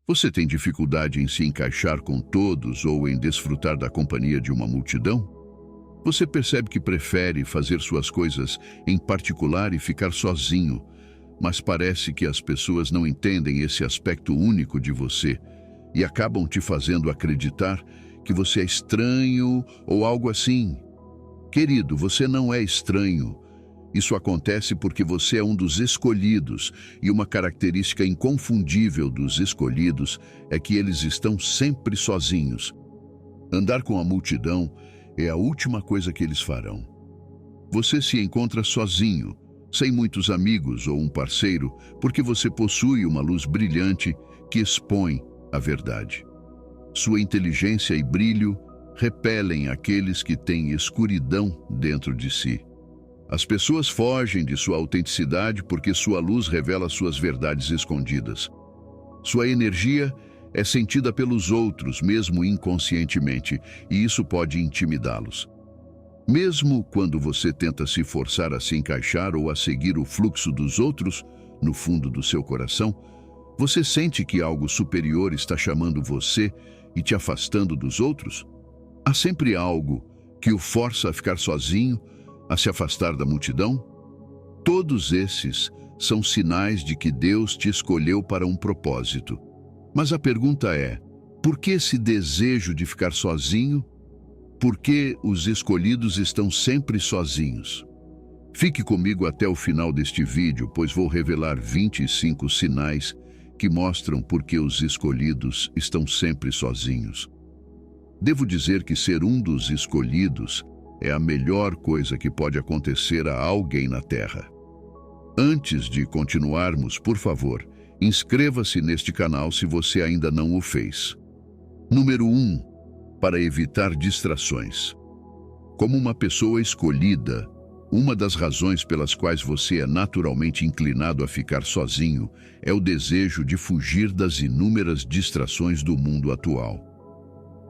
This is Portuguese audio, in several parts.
Você tem dificuldade em se encaixar com todos ou em desfrutar da companhia de uma multidão? Você percebe que prefere fazer suas coisas em particular e ficar sozinho, mas parece que as pessoas não entendem esse aspecto único de você e acabam te fazendo acreditar que você é estranho ou algo assim. Querido, você não é estranho. Isso acontece porque você é um dos escolhidos, e uma característica inconfundível dos escolhidos é que eles estão sempre sozinhos. Andar com a multidão é a última coisa que eles farão. Você se encontra sozinho, sem muitos amigos ou um parceiro, porque você possui uma luz brilhante que expõe a verdade. Sua inteligência e brilho repelem aqueles que têm escuridão dentro de si. As pessoas fogem de sua autenticidade porque sua luz revela suas verdades escondidas. Sua energia é sentida pelos outros, mesmo inconscientemente, e isso pode intimidá-los. Mesmo quando você tenta se forçar a se encaixar ou a seguir o fluxo dos outros, no fundo do seu coração, você sente que algo superior está chamando você e te afastando dos outros? Há sempre algo que o força a ficar sozinho, a se afastar da multidão? Todos esses são sinais de que Deus te escolheu para um propósito. Mas a pergunta é, por que esse desejo de ficar sozinho? Por que os escolhidos estão sempre sozinhos? Fique comigo até o final deste vídeo, pois vou revelar 25 sinais que mostram por que os escolhidos estão sempre sozinhos. Devo dizer que ser um dos escolhidos é a melhor coisa que pode acontecer a alguém na Terra. Antes de continuarmos, por favor, inscreva-se neste canal se você ainda não o fez. Número 1. Para evitar distrações. Como uma pessoa escolhida, uma das razões pelas quais você é naturalmente inclinado a ficar sozinho é o desejo de fugir das inúmeras distrações do mundo atual.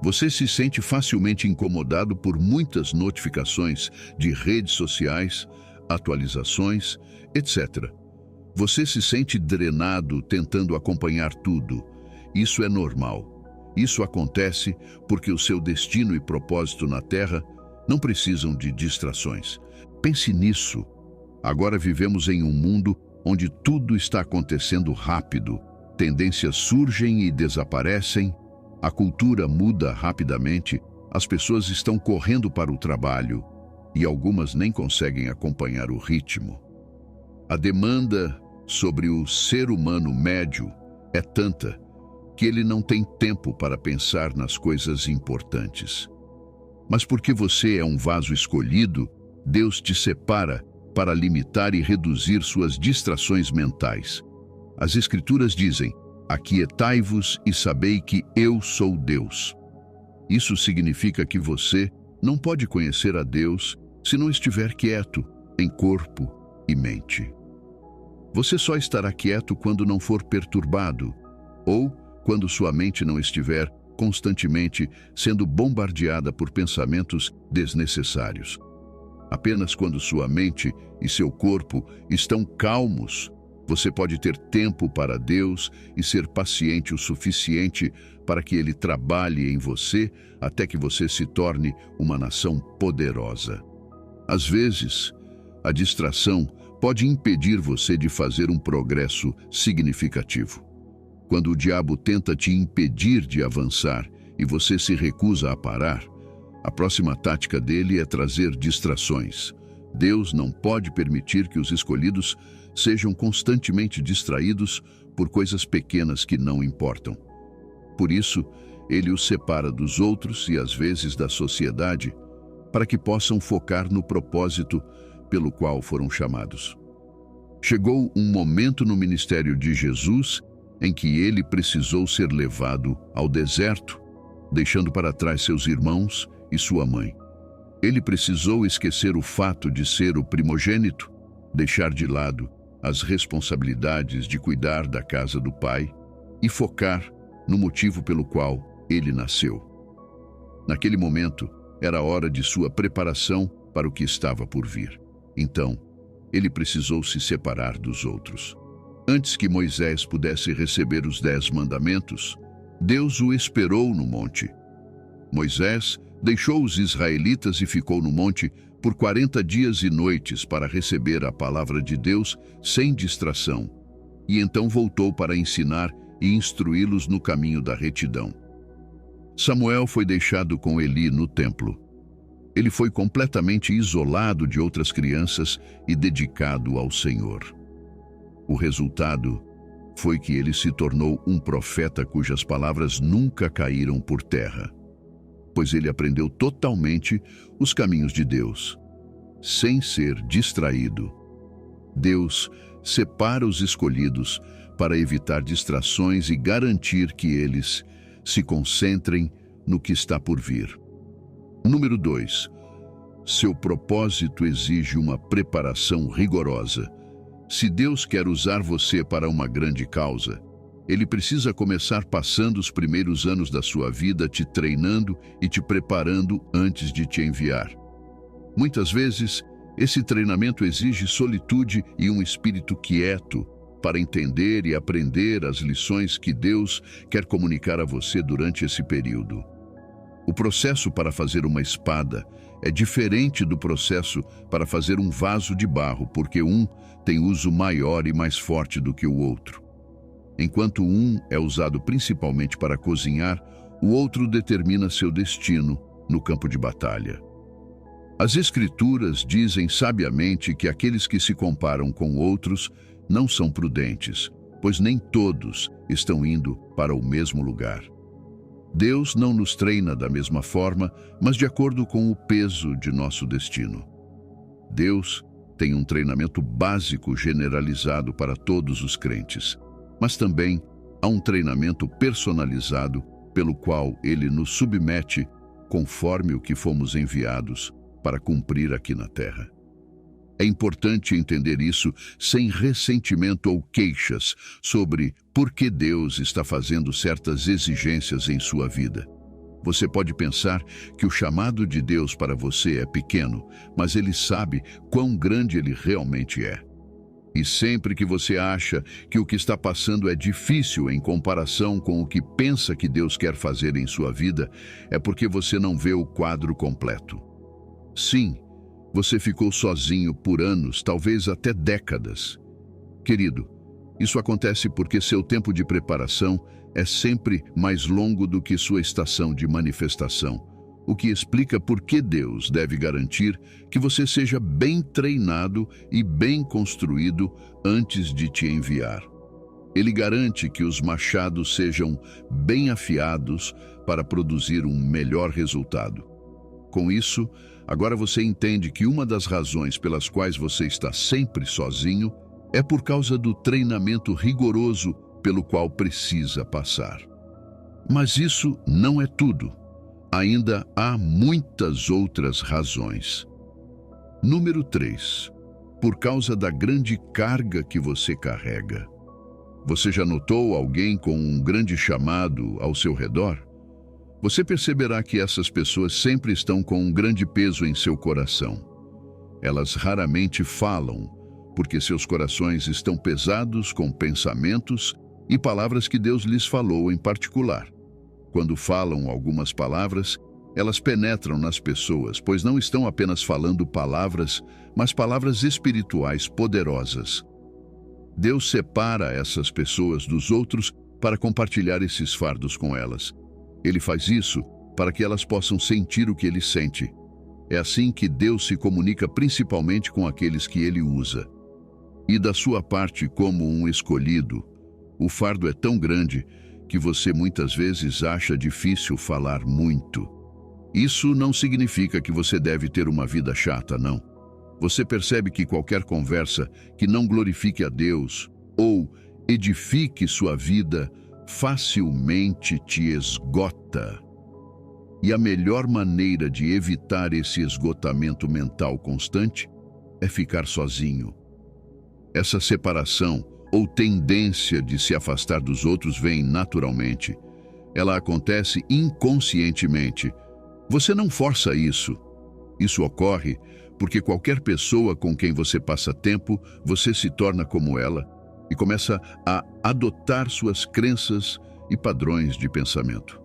Você se sente facilmente incomodado por muitas notificações de redes sociais, atualizações, etc. Você se sente drenado tentando acompanhar tudo. Isso é normal. Isso acontece porque o seu destino e propósito na Terra não precisam de distrações. Pense nisso. Agora vivemos em um mundo onde tudo está acontecendo rápido. Tendências surgem e desaparecem. A cultura muda rapidamente, as pessoas estão correndo para o trabalho e algumas nem conseguem acompanhar o ritmo. A demanda sobre o ser humano médio é tanta que ele não tem tempo para pensar nas coisas importantes. Mas porque você é um vaso escolhido, Deus te separa para limitar e reduzir suas distrações mentais. As Escrituras dizem: aquietai-vos e sabei que eu sou Deus. Isso significa que você não pode conhecer a Deus se não estiver quieto, em corpo e mente. Você só estará quieto quando não for perturbado, ou quando sua mente não estiver constantemente sendo bombardeada por pensamentos desnecessários. Apenas quando sua mente e seu corpo estão calmos, você pode ter tempo para Deus e ser paciente o suficiente para que Ele trabalhe em você até que você se torne uma nação poderosa. Às vezes, a distração pode impedir você de fazer um progresso significativo. Quando o diabo tenta te impedir de avançar e você se recusa a parar, a próxima tática dele é trazer distrações. Deus não pode permitir que os escolhidos sejam constantemente distraídos por coisas pequenas que não importam. Por isso, Ele os separa dos outros e às vezes da sociedade, para que possam focar no propósito pelo qual foram chamados. Chegou um momento no ministério de Jesus em que ele precisou ser levado ao deserto, deixando para trás seus irmãos e sua mãe. Ele precisou esquecer o fato de ser o primogênito, deixar de lado as responsabilidades de cuidar da casa do Pai e focar no motivo pelo qual ele nasceu. Naquele momento, era hora de sua preparação para o que estava por vir. Então, ele precisou se separar dos outros. Antes que Moisés pudesse receber os 10 mandamentos, Deus o esperou no monte. Moisés deixou os israelitas e ficou no monte por 40 dias e noites para receber a palavra de Deus sem distração, e então voltou para ensinar e instruí-los no caminho da retidão. Samuel foi deixado com Eli no templo. Ele foi completamente isolado de outras crianças e dedicado ao Senhor. O resultado foi que ele se tornou um profeta cujas palavras nunca caíram por terra, pois ele aprendeu totalmente os caminhos de Deus, sem ser distraído. Deus separa os escolhidos para evitar distrações e garantir que eles se concentrem no que está por vir. Número 2. Seu propósito exige uma preparação rigorosa. Se Deus quer usar você para uma grande causa, Ele precisa começar passando os primeiros anos da sua vida te treinando e te preparando antes de te enviar. Muitas vezes, esse treinamento exige solitude e um espírito quieto para entender e aprender as lições que Deus quer comunicar a você durante esse período. O processo para fazer uma espada é diferente do processo para fazer um vaso de barro, porque um tem uso maior e mais forte do que o outro. Enquanto um é usado principalmente para cozinhar, o outro determina seu destino no campo de batalha. As Escrituras dizem sabiamente que aqueles que se comparam com outros não são prudentes, pois nem todos estão indo para o mesmo lugar. Deus não nos treina da mesma forma, mas de acordo com o peso de nosso destino. Deus tem um treinamento básico generalizado para todos os crentes, mas também há um treinamento personalizado pelo qual Ele nos submete conforme o que fomos enviados para cumprir aqui na terra. É importante entender isso sem ressentimento ou queixas sobre por que Deus está fazendo certas exigências em sua vida. Você pode pensar que o chamado de Deus para você é pequeno, mas Ele sabe quão grande Ele realmente é. E sempre que você acha que o que está passando é difícil em comparação com o que pensa que Deus quer fazer em sua vida, é porque você não vê o quadro completo. Sim, você ficou sozinho por anos, talvez até décadas. Querido, isso acontece porque seu tempo de preparação é sempre mais longo do que sua estação de manifestação, o que explica por que Deus deve garantir que você seja bem treinado e bem construído antes de te enviar. Ele garante que os machados sejam bem afiados para produzir um melhor resultado. Com isso, agora você entende que uma das razões pelas quais você está sempre sozinho é por causa do treinamento rigoroso pelo qual precisa passar. Mas isso não é tudo. Ainda há muitas outras razões. Número 3. Por causa da grande carga que você carrega. Você já notou alguém com um grande chamado ao seu redor? Você perceberá que essas pessoas sempre estão com um grande peso em seu coração. Elas raramente falam, porque seus corações estão pesados com pensamentos e palavras que Deus lhes falou em particular. Quando falam algumas palavras, elas penetram nas pessoas, pois não estão apenas falando palavras, mas palavras espirituais poderosas. Deus separa essas pessoas dos outros para compartilhar esses fardos com elas. Ele faz isso para que elas possam sentir o que Ele sente. É assim que Deus se comunica principalmente com aqueles que Ele usa. E da sua parte, como um escolhido, o fardo é tão grande que você muitas vezes acha difícil falar muito. Isso não significa que você deve ter uma vida chata, não. Você percebe que qualquer conversa que não glorifique a Deus ou edifique sua vida facilmente te esgota. E a melhor maneira de evitar esse esgotamento mental constante é ficar sozinho. Essa separação ou tendência de se afastar dos outros vem naturalmente. Ela acontece inconscientemente. Você não força isso. Isso ocorre porque qualquer pessoa com quem você passa tempo, você se torna como ela, e começa a adotar suas crenças e padrões de pensamento.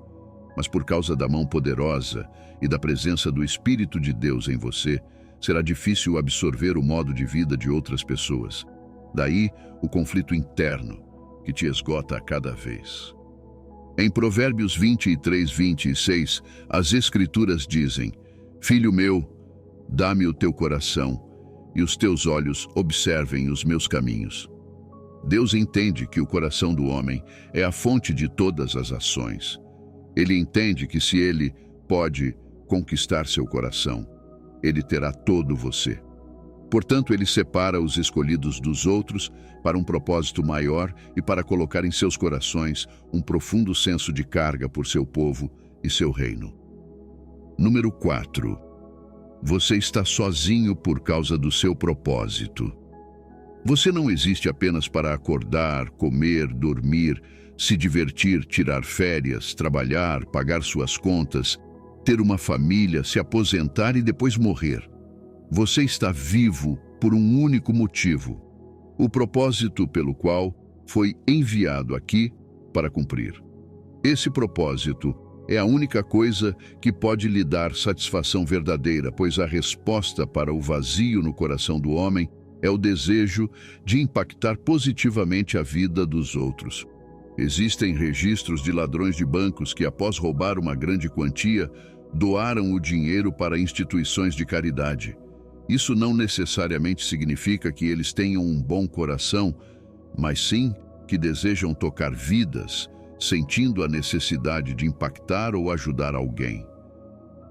Mas por causa da mão poderosa e da presença do Espírito de Deus em você, será difícil absorver o modo de vida de outras pessoas. Daí o conflito interno, que te esgota a cada vez. Em Provérbios 23:26, as Escrituras dizem: Filho meu, dá-me o teu coração, e os teus olhos observem os meus caminhos. Deus entende que o coração do homem é a fonte de todas as ações. Ele entende que se ele pode conquistar seu coração, ele terá todo você. Portanto, ele separa os escolhidos dos outros para um propósito maior e para colocar em seus corações um profundo senso de carga por seu povo e seu reino. Número 4. Você está sozinho por causa do seu propósito. Você não existe apenas para acordar, comer, dormir, se divertir, tirar férias, trabalhar, pagar suas contas, ter uma família, se aposentar e depois morrer. Você está vivo por um único motivo, o propósito pelo qual foi enviado aqui para cumprir. Esse propósito é a única coisa que pode lhe dar satisfação verdadeira, pois a resposta para o vazio no coração do homem é o desejo de impactar positivamente a vida dos outros. Existem registros de ladrões de bancos que, após roubar uma grande quantia, doaram o dinheiro para instituições de caridade. Isso não necessariamente significa que eles tenham um bom coração, mas sim que desejam tocar vidas, sentindo a necessidade de impactar ou ajudar alguém.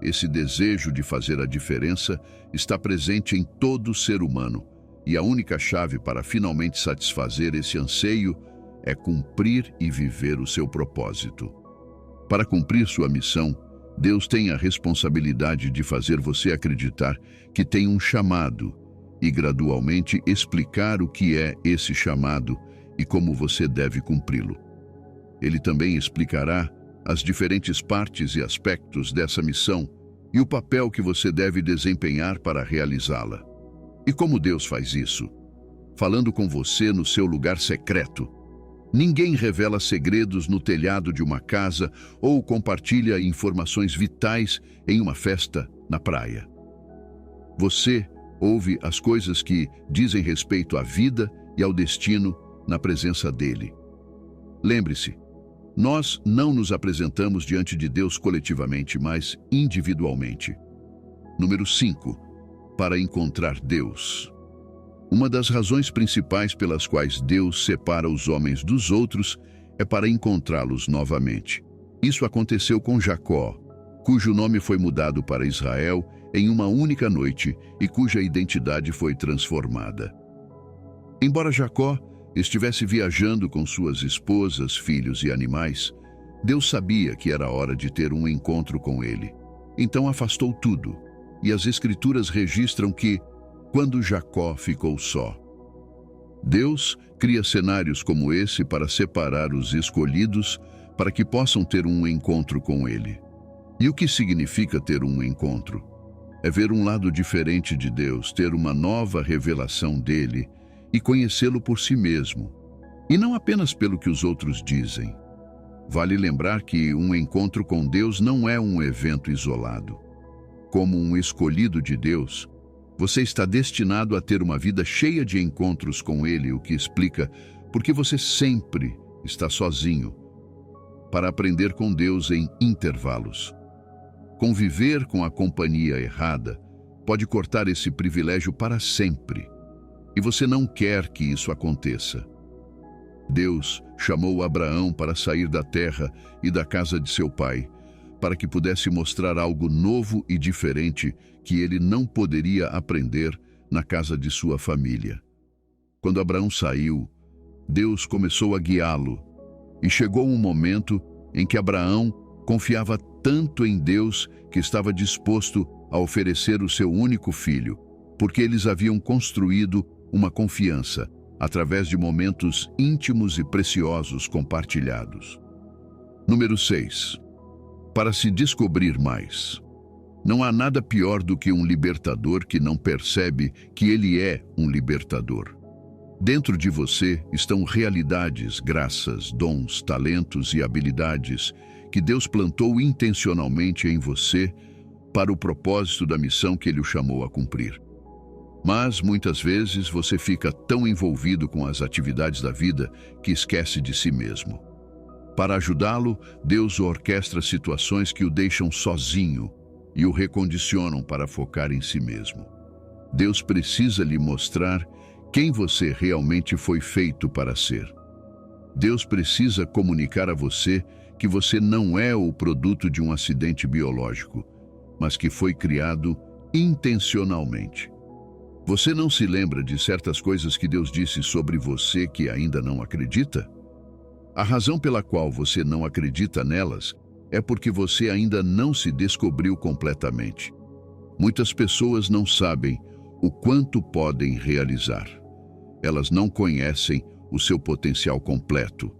Esse desejo de fazer a diferença está presente em todo ser humano, e a única chave para finalmente satisfazer esse anseio é cumprir e viver o seu propósito. Para cumprir sua missão, Deus tem a responsabilidade de fazer você acreditar que tem um chamado e gradualmente explicar o que é esse chamado e como você deve cumpri-lo. Ele também explicará as diferentes partes e aspectos dessa missão e o papel que você deve desempenhar para realizá-la. E como Deus faz isso? Falando com você no seu lugar secreto. Ninguém revela segredos no telhado de uma casa ou compartilha informações vitais em uma festa na praia. Você ouve as coisas que dizem respeito à vida e ao destino na presença dele. Lembre-se, nós não nos apresentamos diante de Deus coletivamente, mas individualmente. Número 5. Para encontrar Deus. Uma das razões principais pelas quais Deus separa os homens dos outros é para encontrá-los novamente. Isso aconteceu com Jacó, cujo nome foi mudado para Israel em uma única noite e cuja identidade foi transformada. Embora Jacó estivesse viajando com suas esposas, filhos e animais, Deus sabia que era hora de ter um encontro com ele. Então afastou tudo, e as Escrituras registram que, quando Jacó ficou só. Deus cria cenários como esse para separar os escolhidos para que possam ter um encontro com ele. E o que significa ter um encontro? É ver um lado diferente de Deus, ter uma nova revelação dele e conhecê-lo por si mesmo, e não apenas pelo que os outros dizem. Vale lembrar que um encontro com Deus não é um evento isolado. Como um escolhido de Deus, você está destinado a ter uma vida cheia de encontros com Ele, o que explica por que você sempre está sozinho, para aprender com Deus em intervalos. Conviver com a companhia errada pode cortar esse privilégio para sempre, e você não quer que isso aconteça. Deus chamou Abraão para sair da terra e da casa de seu pai, para que pudesse mostrar algo novo e diferente que ele não poderia aprender na casa de sua família. Quando Abraão saiu, Deus começou a guiá-lo, e chegou um momento em que Abraão confiava tanto em Deus que estava disposto a oferecer o seu único filho, porque eles haviam construído uma confiança através de momentos íntimos e preciosos compartilhados. Número 6. Para se descobrir mais. Não há nada pior do que um libertador que não percebe que ele é um libertador. Dentro de você estão realidades, graças, dons, talentos e habilidades que Deus plantou intencionalmente em você para o propósito da missão que Ele o chamou a cumprir. Mas, muitas vezes, você fica tão envolvido com as atividades da vida que esquece de si mesmo. Para ajudá-lo, Deus orquestra situações que o deixam sozinho e o recondicionam para focar em si mesmo. Deus precisa lhe mostrar quem você realmente foi feito para ser. Deus precisa comunicar a você que você não é o produto de um acidente biológico, mas que foi criado intencionalmente. Você não se lembra de certas coisas que Deus disse sobre você que ainda não acredita? A razão pela qual você não acredita nelas é porque você ainda não se descobriu completamente. Muitas pessoas não sabem o quanto podem realizar. Elas não conhecem o seu potencial completo.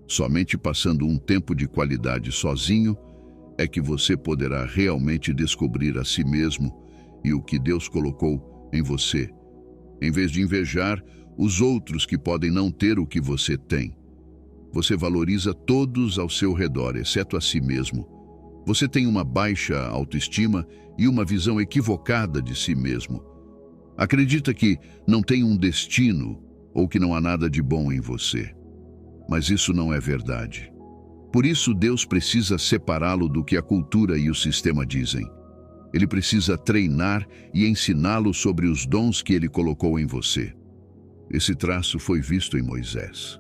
Somente passando um tempo de qualidade sozinho é que você poderá realmente descobrir a si mesmo e o que Deus colocou em você, em vez de invejar os outros que podem não ter o que você tem. Você valoriza todos ao seu redor, exceto a si mesmo. Você tem uma baixa autoestima e uma visão equivocada de si mesmo. Acredita que não tem um destino ou que não há nada de bom em você. Mas isso não é verdade. Por isso, Deus precisa separá-lo do que a cultura e o sistema dizem. Ele precisa treinar e ensiná-lo sobre os dons que Ele colocou em você. Esse traço foi visto em Moisés.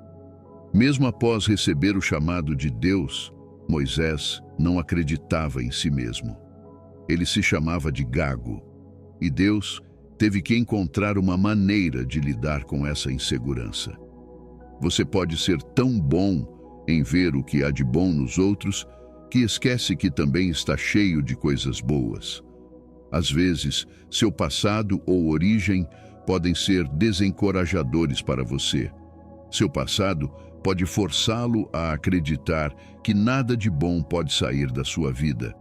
Mesmo após receber o chamado de Deus, Moisés não acreditava em si mesmo. Ele se chamava de gago, e Deus teve que encontrar uma maneira de lidar com essa insegurança. Você pode ser tão bom em ver o que há de bom nos outros que esquece que também está cheio de coisas boas. Às vezes, seu passado ou origem podem ser desencorajadores para você. Seu passado pode forçá-lo a acreditar que nada de bom pode sair da sua vida.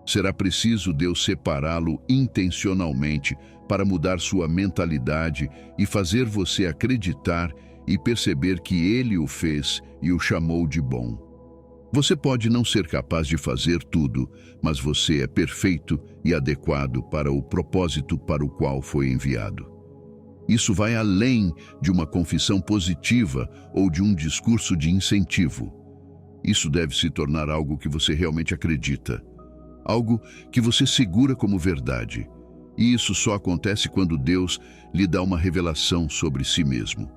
Será preciso Deus separá-lo intencionalmente para mudar sua mentalidade e fazer você acreditar e perceber que Ele o fez e o chamou de bom. Você pode não ser capaz de fazer tudo, mas você é perfeito e adequado para o propósito para o qual foi enviado. Isso vai além de uma confissão positiva ou de um discurso de incentivo. Isso deve se tornar algo que você realmente acredita, algo que você segura como verdade. E isso só acontece quando Deus lhe dá uma revelação sobre si mesmo.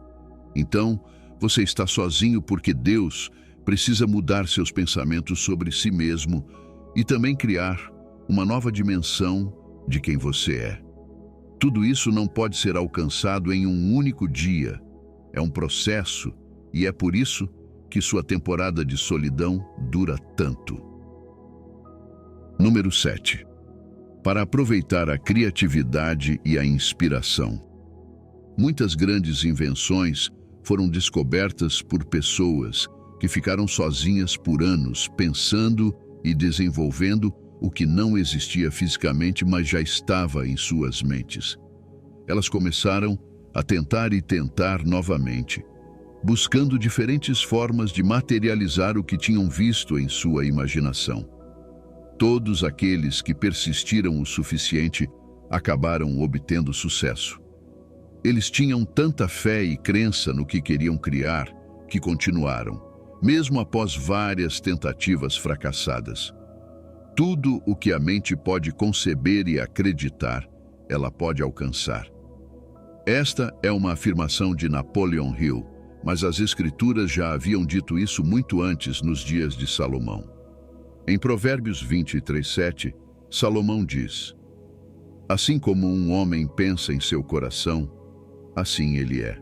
Então, você está sozinho porque Deus precisa mudar seus pensamentos sobre si mesmo e também criar uma nova dimensão de quem você é. Tudo isso não pode ser alcançado em um único dia. É um processo e é por isso que sua temporada de solidão dura tanto. Número 7. Para aproveitar a criatividade e a inspiração. Muitas grandes invenções foram descobertas por pessoas que ficaram sozinhas por anos, pensando e desenvolvendo o que não existia fisicamente, mas já estava em suas mentes. Elas começaram a tentar e tentar novamente, buscando diferentes formas de materializar o que tinham visto em sua imaginação. Todos aqueles que persistiram o suficiente acabaram obtendo sucesso. Eles tinham tanta fé e crença no que queriam criar que continuaram, mesmo após várias tentativas fracassadas. Tudo o que a mente pode conceber e acreditar, ela pode alcançar. Esta é uma afirmação de Napoleon Hill, mas as Escrituras já haviam dito isso muito antes nos dias de Salomão. Em Provérbios 23:7, Salomão diz: "Assim como um homem pensa em seu coração, assim ele é."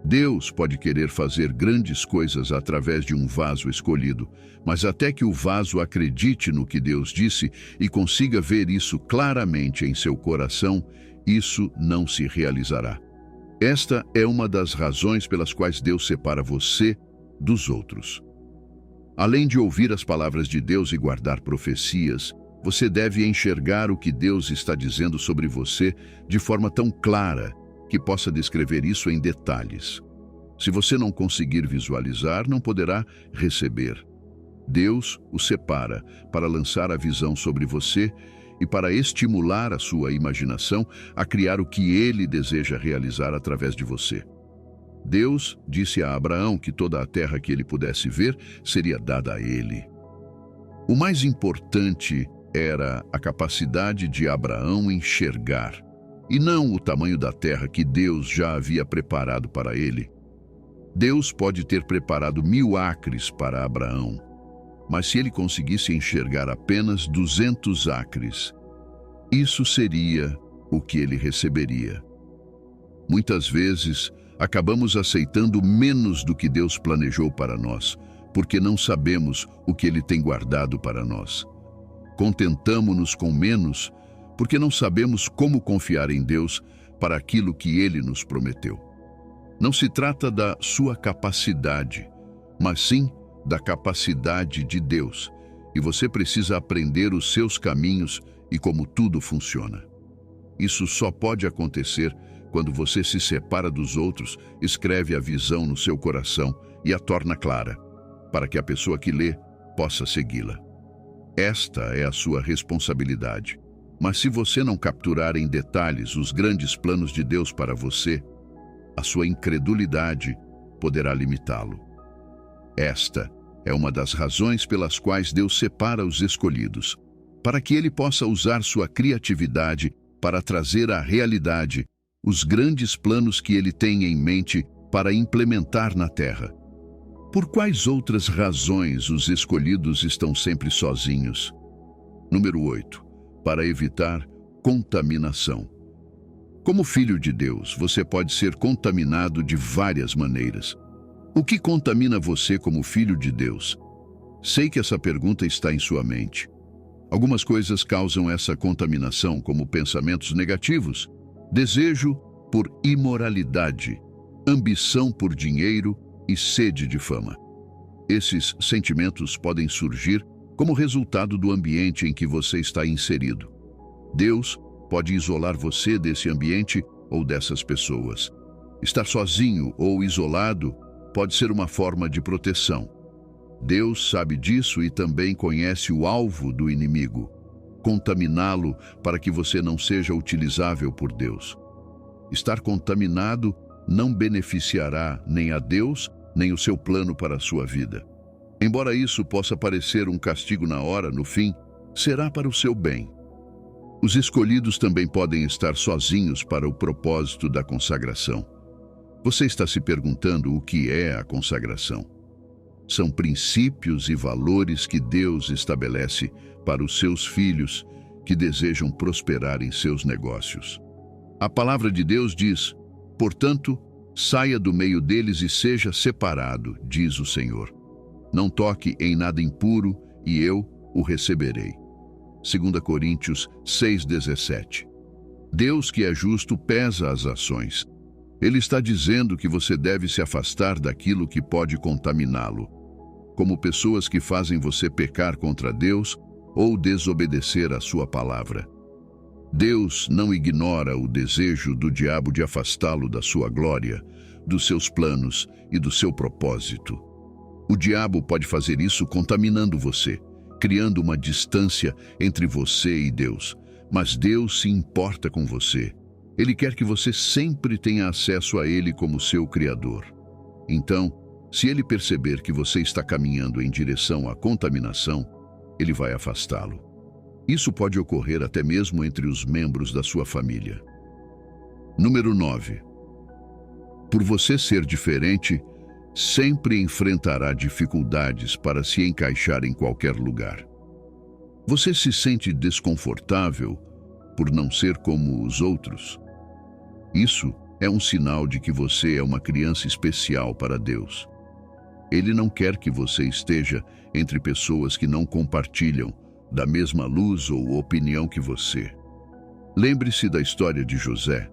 Deus pode querer fazer grandes coisas através de um vaso escolhido, mas até que o vaso acredite no que Deus disse e consiga ver isso claramente em seu coração, isso não se realizará. Esta é uma das razões pelas quais Deus separa você dos outros. Além de ouvir as palavras de Deus e guardar profecias, você deve enxergar o que Deus está dizendo sobre você de forma tão clara que possa descrever isso em detalhes. Se você não conseguir visualizar, não poderá receber. Deus o separa para lançar a visão sobre você e para estimular a sua imaginação a criar o que Ele deseja realizar através de você. Deus disse a Abraão que toda a terra que ele pudesse ver seria dada a ele. O mais importante era a capacidade de Abraão enxergar, e não o tamanho da terra que Deus já havia preparado para ele. Deus pode ter preparado 1000 acres para Abraão, mas se ele conseguisse enxergar apenas 200 acres, isso seria o que ele receberia. Muitas vezes, acabamos aceitando menos do que Deus planejou para nós, porque não sabemos o que Ele tem guardado para nós. Contentamo-nos com menos, porque não sabemos como confiar em Deus para aquilo que Ele nos prometeu. Não se trata da sua capacidade, mas sim da capacidade de Deus, e você precisa aprender os seus caminhos e como tudo funciona. Isso só pode acontecer quando você se separa dos outros, escreve a visão no seu coração e a torna clara, para que a pessoa que lê possa segui-la. Esta é a sua responsabilidade. Mas se você não capturar em detalhes os grandes planos de Deus para você, a sua incredulidade poderá limitá-lo. Esta é uma das razões pelas quais Deus separa os escolhidos, para que Ele possa usar sua criatividade para trazer à realidade os grandes planos que Ele tem em mente para implementar na Terra. Por quais outras razões os escolhidos estão sempre sozinhos? Número 8. Para evitar contaminação. Como filho de Deus, você pode ser contaminado de várias maneiras. O que contamina você como filho de Deus? Sei que essa pergunta está em sua mente. Algumas coisas causam essa contaminação, como pensamentos negativos, desejo por imoralidade, ambição por dinheiro e sede de fama. Esses sentimentos podem surgir como resultado do ambiente em que você está inserido. Deus pode isolar você desse ambiente ou dessas pessoas. Estar sozinho ou isolado pode ser uma forma de proteção. Deus sabe disso e também conhece o alvo do inimigo, contaminá-lo para que você não seja utilizável por Deus. Estar contaminado não beneficiará nem a Deus, nem o seu plano para a sua vida. Embora isso possa parecer um castigo na hora, no fim, será para o seu bem. Os escolhidos também podem estar sozinhos para o propósito da consagração. Você está se perguntando o que é a consagração? São princípios e valores que Deus estabelece para os seus filhos que desejam prosperar em seus negócios. A palavra de Deus diz: portanto, saia do meio deles e seja separado, diz o Senhor. Não toque em nada impuro e eu o receberei. 2 Coríntios 6,17. Deus, que é justo, pesa as ações. Ele está dizendo que você deve se afastar daquilo que pode contaminá-lo, como pessoas que fazem você pecar contra Deus ou desobedecer à sua palavra. Deus não ignora o desejo do diabo de afastá-lo da sua glória, dos seus planos e do seu propósito. O diabo pode fazer isso contaminando você, criando uma distância entre você e Deus. Mas Deus se importa com você. Ele quer que você sempre tenha acesso a Ele como seu Criador. Então, se Ele perceber que você está caminhando em direção à contaminação, Ele vai afastá-lo. Isso pode ocorrer até mesmo entre os membros da sua família. Número 9. Por você ser diferente, sempre enfrentará dificuldades para se encaixar em qualquer lugar. Você se sente desconfortável por não ser como os outros? Isso é um sinal de que você é uma criança especial para Deus. Ele não quer que você esteja entre pessoas que não compartilham da mesma luz ou opinião que você. Lembre-se da história de José.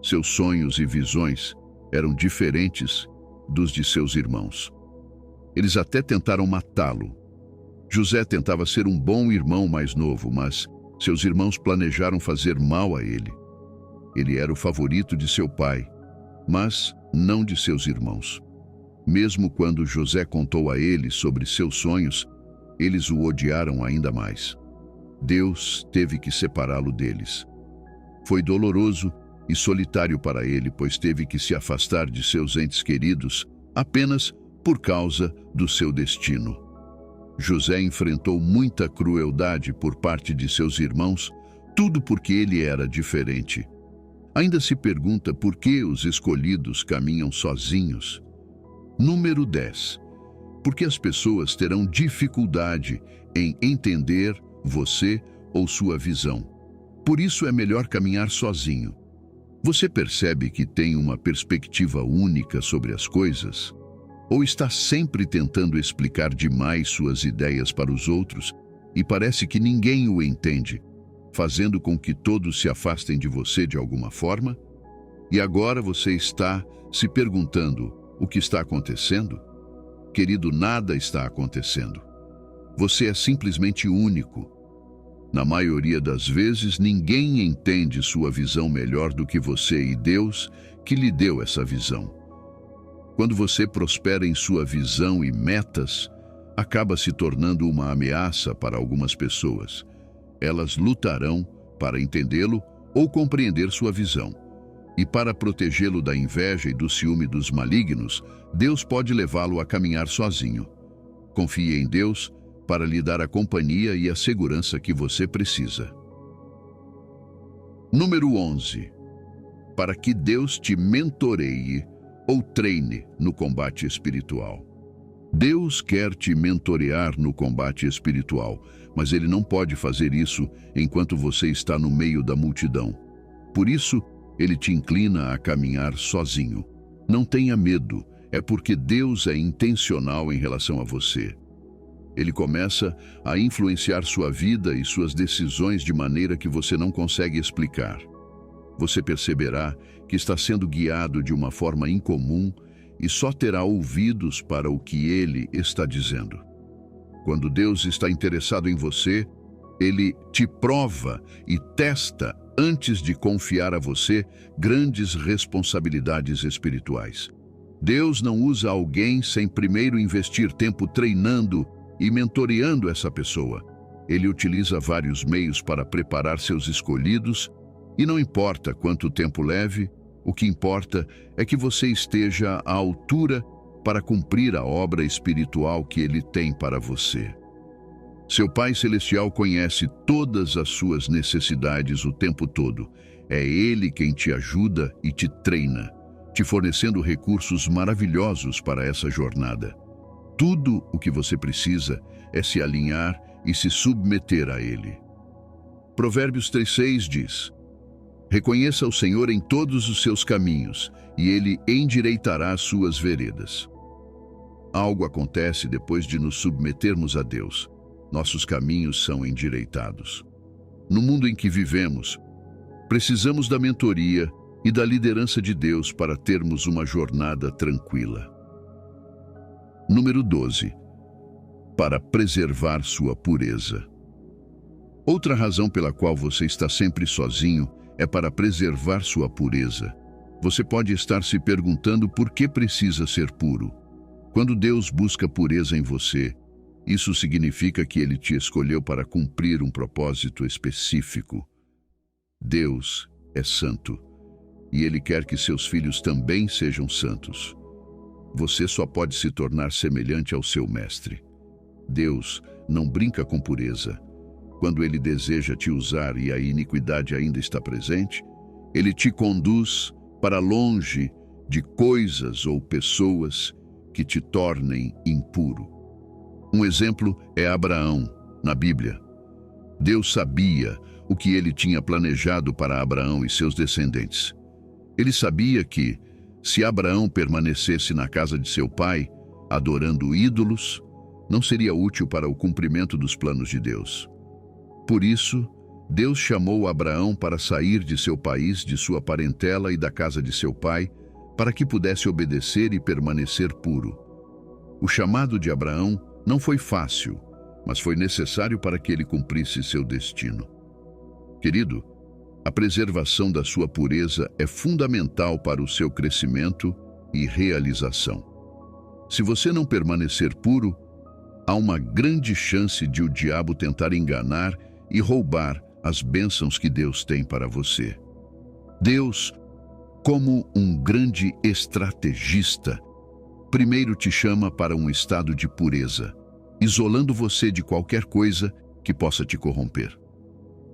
Seus sonhos e visões eram diferentes dos de seus irmãos. Eles até tentaram matá-lo. José tentava ser um bom irmão mais novo, mas seus irmãos planejaram fazer mal a ele. Ele era o favorito de seu pai, mas não de seus irmãos. Mesmo quando José contou a eles sobre seus sonhos, eles o odiaram ainda mais. Deus teve que separá-lo deles. Foi doloroso e solitário para ele, pois teve que se afastar de seus entes queridos apenas por causa do seu destino. José enfrentou muita crueldade por parte de seus irmãos, tudo porque ele era diferente. Ainda se pergunta por que os escolhidos caminham sozinhos. Número 10. Porque as pessoas terão dificuldade em entender você ou sua visão. Por isso é melhor caminhar sozinho. Você percebe que tem uma perspectiva única sobre as coisas? Ou está sempre tentando explicar demais suas ideias para os outros e parece que ninguém o entende, fazendo com que todos se afastem de você de alguma forma? E agora você está se perguntando o que está acontecendo? Querido, nada está acontecendo. Você é simplesmente único. Na maioria das vezes, ninguém entende sua visão melhor do que você e Deus, que lhe deu essa visão. Quando você prospera em sua visão e metas, acaba se tornando uma ameaça para algumas pessoas. Elas lutarão para entendê-lo ou compreender sua visão. E para protegê-lo da inveja e do ciúme dos malignos, Deus pode levá-lo a caminhar sozinho. Confie em Deus para lhe dar a companhia e a segurança que você precisa. Número 11. Para que Deus te mentoreie ou treine no combate espiritual. Deus quer te mentorear no combate espiritual, mas Ele não pode fazer isso enquanto você está no meio da multidão. Por isso, Ele te inclina a caminhar sozinho. Não tenha medo, é porque Deus é intencional em relação a você. Ele começa a influenciar sua vida e suas decisões de maneira que você não consegue explicar. Você perceberá que está sendo guiado de uma forma incomum e só terá ouvidos para o que Ele está dizendo. Quando Deus está interessado em você, Ele te prova e testa antes de confiar a você grandes responsabilidades espirituais. Deus não usa alguém sem primeiro investir tempo treinando e mentoreando essa pessoa. Ele utiliza vários meios para preparar seus escolhidos e não importa quanto tempo leve, o que importa é que você esteja à altura para cumprir a obra espiritual que Ele tem para você. Seu Pai Celestial conhece todas as suas necessidades o tempo todo. É Ele quem te ajuda e te treina, te fornecendo recursos maravilhosos para essa jornada. Tudo o que você precisa é se alinhar e se submeter a Ele. Provérbios 3:6 diz: Reconheça o Senhor em todos os seus caminhos, e Ele endireitará as suas veredas. Algo acontece depois de nos submetermos a Deus. Nossos caminhos são endireitados. No mundo em que vivemos, precisamos da mentoria e da liderança de Deus para termos uma jornada tranquila. Número 12. Para preservar sua pureza. Outra razão pela qual você está sempre sozinho é para preservar sua pureza. Você pode estar se perguntando por que precisa ser puro. Quando Deus busca pureza em você, isso significa que Ele te escolheu para cumprir um propósito específico. Deus é santo, e Ele quer que seus filhos também sejam santos. Você só pode se tornar semelhante ao seu mestre. Deus não brinca com pureza. Quando Ele deseja te usar e a iniquidade ainda está presente, Ele te conduz para longe de coisas ou pessoas que te tornem impuro. Um exemplo é Abraão, na Bíblia. Deus sabia o que Ele tinha planejado para Abraão e seus descendentes. Ele sabia que, se Abraão permanecesse na casa de seu pai, adorando ídolos, não seria útil para o cumprimento dos planos de Deus. Por isso, Deus chamou Abraão para sair de seu país, de sua parentela e da casa de seu pai, para que pudesse obedecer e permanecer puro. O chamado de Abraão não foi fácil, mas foi necessário para que ele cumprisse seu destino. Querido, A preservação da sua pureza é fundamental para o seu crescimento e realização. Se você não permanecer puro, há uma grande chance de o diabo tentar enganar e roubar as bênçãos que Deus tem para você. Deus, como um grande estrategista, primeiro te chama para um estado de pureza, isolando você de qualquer coisa que possa te corromper.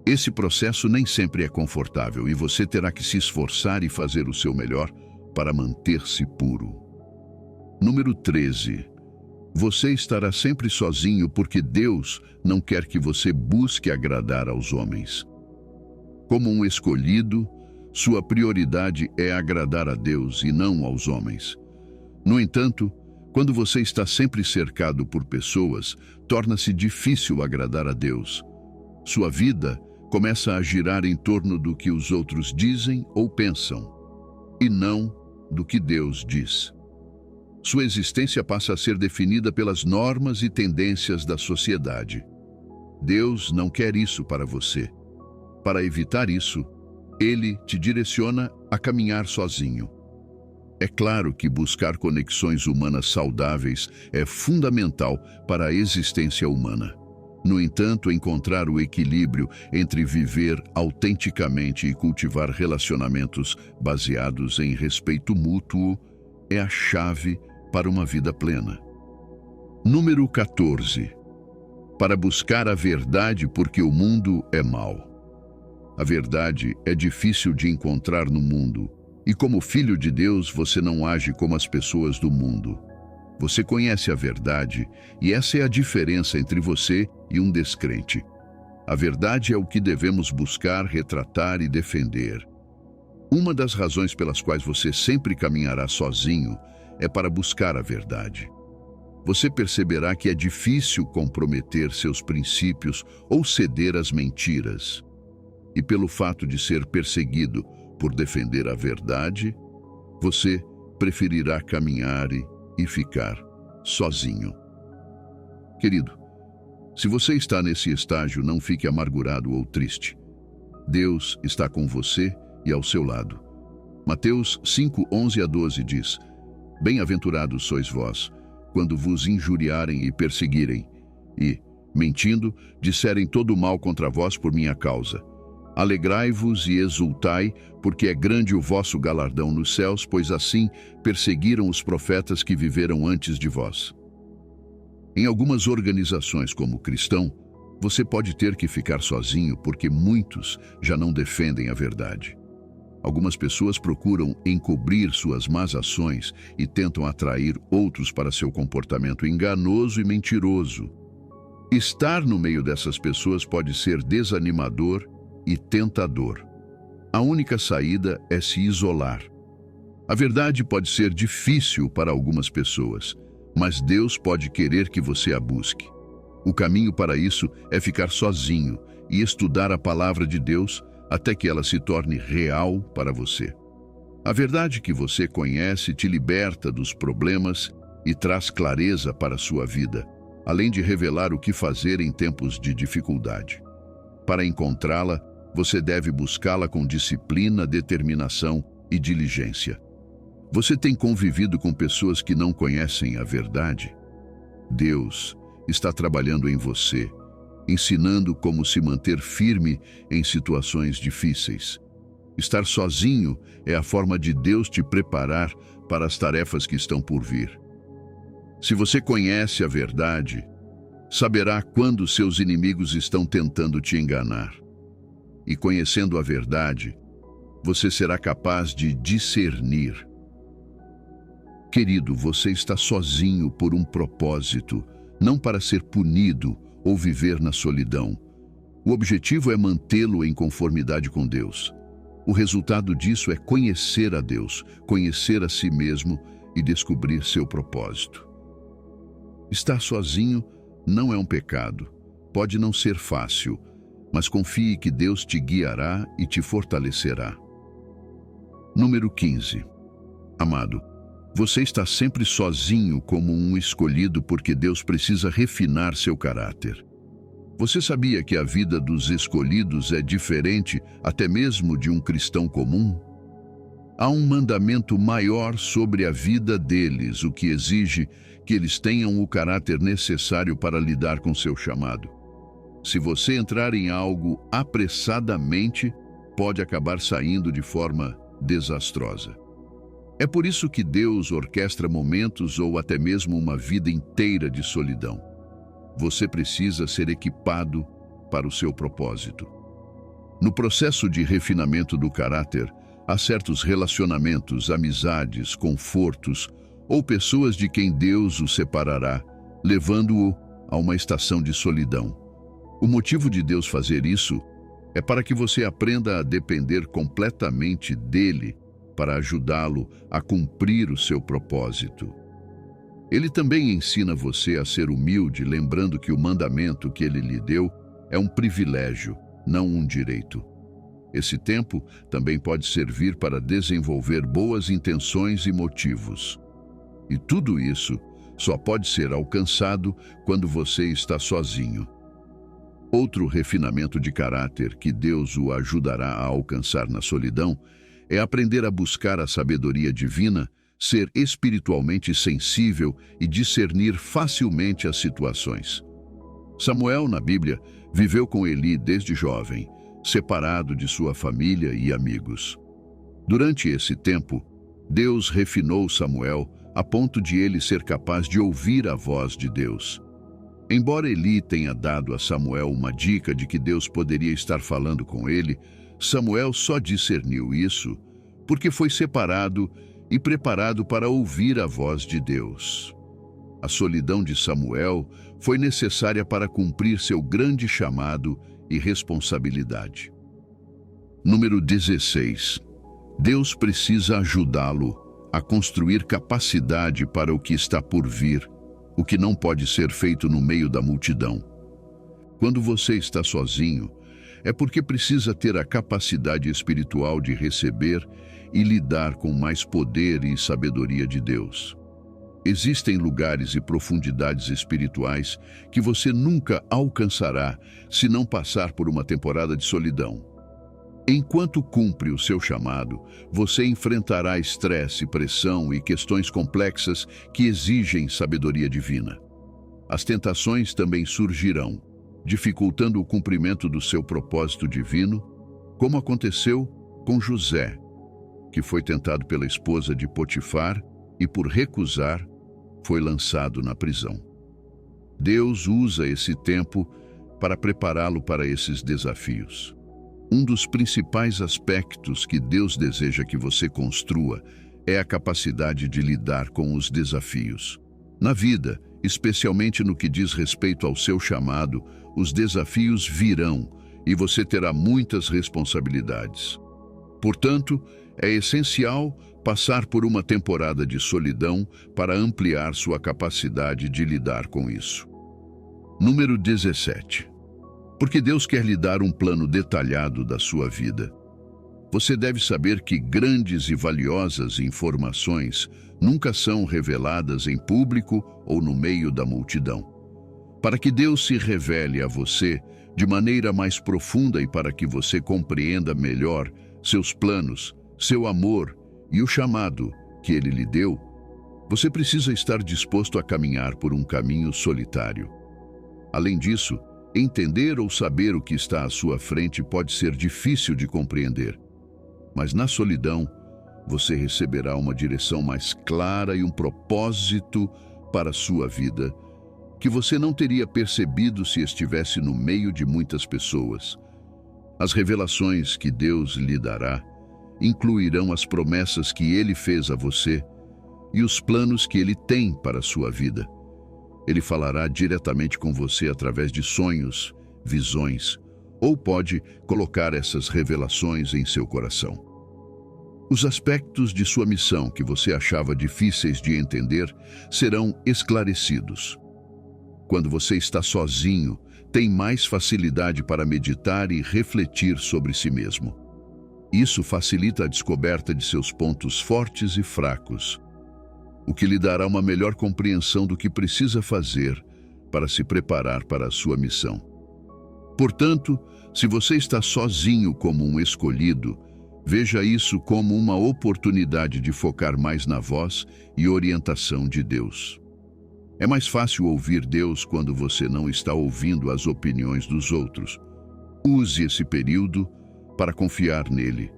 Esse processo nem sempre é confortável e você terá que se esforçar e fazer o seu melhor para manter-se puro. Número 13. Você estará sempre sozinho porque Deus não quer que você busque agradar aos homens. Como um escolhido, sua prioridade é agradar a Deus e não aos homens. No entanto, quando você está sempre cercado por pessoas, torna-se difícil agradar a Deus. Sua vida começa a girar em torno do que os outros dizem ou pensam, e não do que Deus diz. Sua existência passa a ser definida pelas normas e tendências da sociedade. Deus não quer isso para você. Para evitar isso, Ele te direciona a caminhar sozinho. É claro que buscar conexões humanas saudáveis é fundamental para a existência humana. No entanto, encontrar o equilíbrio entre viver autenticamente e cultivar relacionamentos baseados em respeito mútuo é a chave para uma vida plena. Número 14. Para buscar a verdade porque o mundo é mau. A verdade é difícil de encontrar no mundo, e como filho de Deus você não age como as pessoas do mundo. Você conhece a verdade, e essa é a diferença entre você e um descrente. A verdade é o que devemos buscar, retratar e defender. Uma das razões pelas quais você sempre caminhará sozinho é para buscar a verdade. Você perceberá que é difícil comprometer seus princípios ou ceder às mentiras. E pelo fato de ser perseguido por defender a verdade, você preferirá caminhar e ficar sozinho. Querido, se você está nesse estágio, não fique amargurado ou triste. Deus está com você e ao seu lado. Mateus 5:11-12 diz: Bem-aventurados sois vós, quando vos injuriarem e perseguirem, e, mentindo, disserem todo o mal contra vós por minha causa. Alegrai-vos e exultai, porque é grande o vosso galardão nos céus, pois assim perseguiram os profetas que viveram antes de vós. Em algumas organizações como cristão, você pode ter que ficar sozinho porque muitos já não defendem a verdade. Algumas pessoas procuram encobrir suas más ações e tentam atrair outros para seu comportamento enganoso e mentiroso. Estar no meio dessas pessoas pode ser desanimador e tentador. A única saída é se isolar. A verdade pode ser difícil para algumas pessoas, mas Deus pode querer que você a busque. O caminho para isso é ficar sozinho e estudar a palavra de Deus até que ela se torne real para você. A verdade que você conhece te liberta dos problemas e traz clareza para a sua vida, além de revelar o que fazer em tempos de dificuldade. Para encontrá-la, você deve buscá-la com disciplina, determinação e diligência. Você tem convivido com pessoas que não conhecem a verdade? Deus está trabalhando em você, ensinando como se manter firme em situações difíceis. Estar sozinho é a forma de Deus te preparar para as tarefas que estão por vir. Se você conhece a verdade, saberá quando seus inimigos estão tentando te enganar. E conhecendo a verdade, você será capaz de discernir. Querido, você está sozinho por um propósito, não para ser punido ou viver na solidão. O objetivo é mantê-lo em conformidade com Deus. O resultado disso é conhecer a Deus, conhecer a si mesmo e descobrir seu propósito. Estar sozinho não é um pecado. Pode não ser fácil, mas confie que Deus te guiará e te fortalecerá. Número 15. Amado, você está sempre sozinho como um escolhido porque Deus precisa refinar seu caráter. Você sabia que a vida dos escolhidos é diferente até mesmo de um cristão comum? Há um mandamento maior sobre a vida deles, o que exige que eles tenham o caráter necessário para lidar com seu chamado. Se você entrar em algo apressadamente, pode acabar saindo de forma desastrosa. É por isso que Deus orquestra momentos ou até mesmo uma vida inteira de solidão. Você precisa ser equipado para o seu propósito. No processo de refinamento do caráter, há certos relacionamentos, amizades, confortos ou pessoas de quem Deus o separará, levando-o a uma estação de solidão. O motivo de Deus fazer isso é para que você aprenda a depender completamente dele para ajudá-lo a cumprir o seu propósito. Ele também ensina você a ser humilde, lembrando que o mandamento que ele lhe deu é um privilégio, não um direito. Esse tempo também pode servir para desenvolver boas intenções e motivos. E tudo isso só pode ser alcançado quando você está sozinho. Outro refinamento de caráter que Deus o ajudará a alcançar na solidão é aprender a buscar a sabedoria divina, ser espiritualmente sensível e discernir facilmente as situações. Samuel, na Bíblia, viveu com Eli desde jovem, separado de sua família e amigos. Durante esse tempo, Deus refinou Samuel a ponto de ele ser capaz de ouvir a voz de Deus. Embora Eli tenha dado a Samuel uma dica de que Deus poderia estar falando com ele, Samuel só discerniu isso porque foi separado e preparado para ouvir a voz de Deus. A solidão de Samuel foi necessária para cumprir seu grande chamado e responsabilidade. Número 16. Deus precisa ajudá-lo a construir capacidade para o que está por vir, o que não pode ser feito no meio da multidão. Quando você está sozinho, é porque precisa ter a capacidade espiritual de receber e lidar com mais poder e sabedoria de Deus. Existem lugares e profundidades espirituais que você nunca alcançará se não passar por uma temporada de solidão. Enquanto cumpre o seu chamado, você enfrentará estresse, pressão e questões complexas que exigem sabedoria divina. As tentações também surgirão, dificultando o cumprimento do seu propósito divino, como aconteceu com José, que foi tentado pela esposa de Potifar e, por recusar, foi lançado na prisão. Deus usa esse tempo para prepará-lo para esses desafios. Um dos principais aspectos que Deus deseja que você construa é a capacidade de lidar com os desafios. Na vida, especialmente no que diz respeito ao seu chamado, os desafios virão e você terá muitas responsabilidades. Portanto, é essencial passar por uma temporada de solidão para ampliar sua capacidade de lidar com isso. Número 17. Porque Deus quer lhe dar um plano detalhado da sua vida. Você deve saber que grandes e valiosas informações nunca são reveladas em público ou no meio da multidão. Para que Deus se revele a você de maneira mais profunda e para que você compreenda melhor seus planos, seu amor e o chamado que Ele lhe deu, você precisa estar disposto a caminhar por um caminho solitário. Além disso, entender ou saber o que está à sua frente pode ser difícil de compreender. Mas na solidão, você receberá uma direção mais clara e um propósito para a sua vida, que você não teria percebido se estivesse no meio de muitas pessoas. As revelações que Deus lhe dará incluirão as promessas que Ele fez a você e os planos que Ele tem para a sua vida. Ele falará diretamente com você através de sonhos, visões, ou pode colocar essas revelações em seu coração. Os aspectos de sua missão que você achava difíceis de entender serão esclarecidos. Quando você está sozinho, tem mais facilidade para meditar e refletir sobre si mesmo. Isso facilita a descoberta de seus pontos fortes e fracos, o que lhe dará uma melhor compreensão do que precisa fazer para se preparar para a sua missão. Portanto, se você está sozinho como um escolhido, veja isso como uma oportunidade de focar mais na voz e orientação de Deus. É mais fácil ouvir Deus quando você não está ouvindo as opiniões dos outros. Use esse período para confiar nele.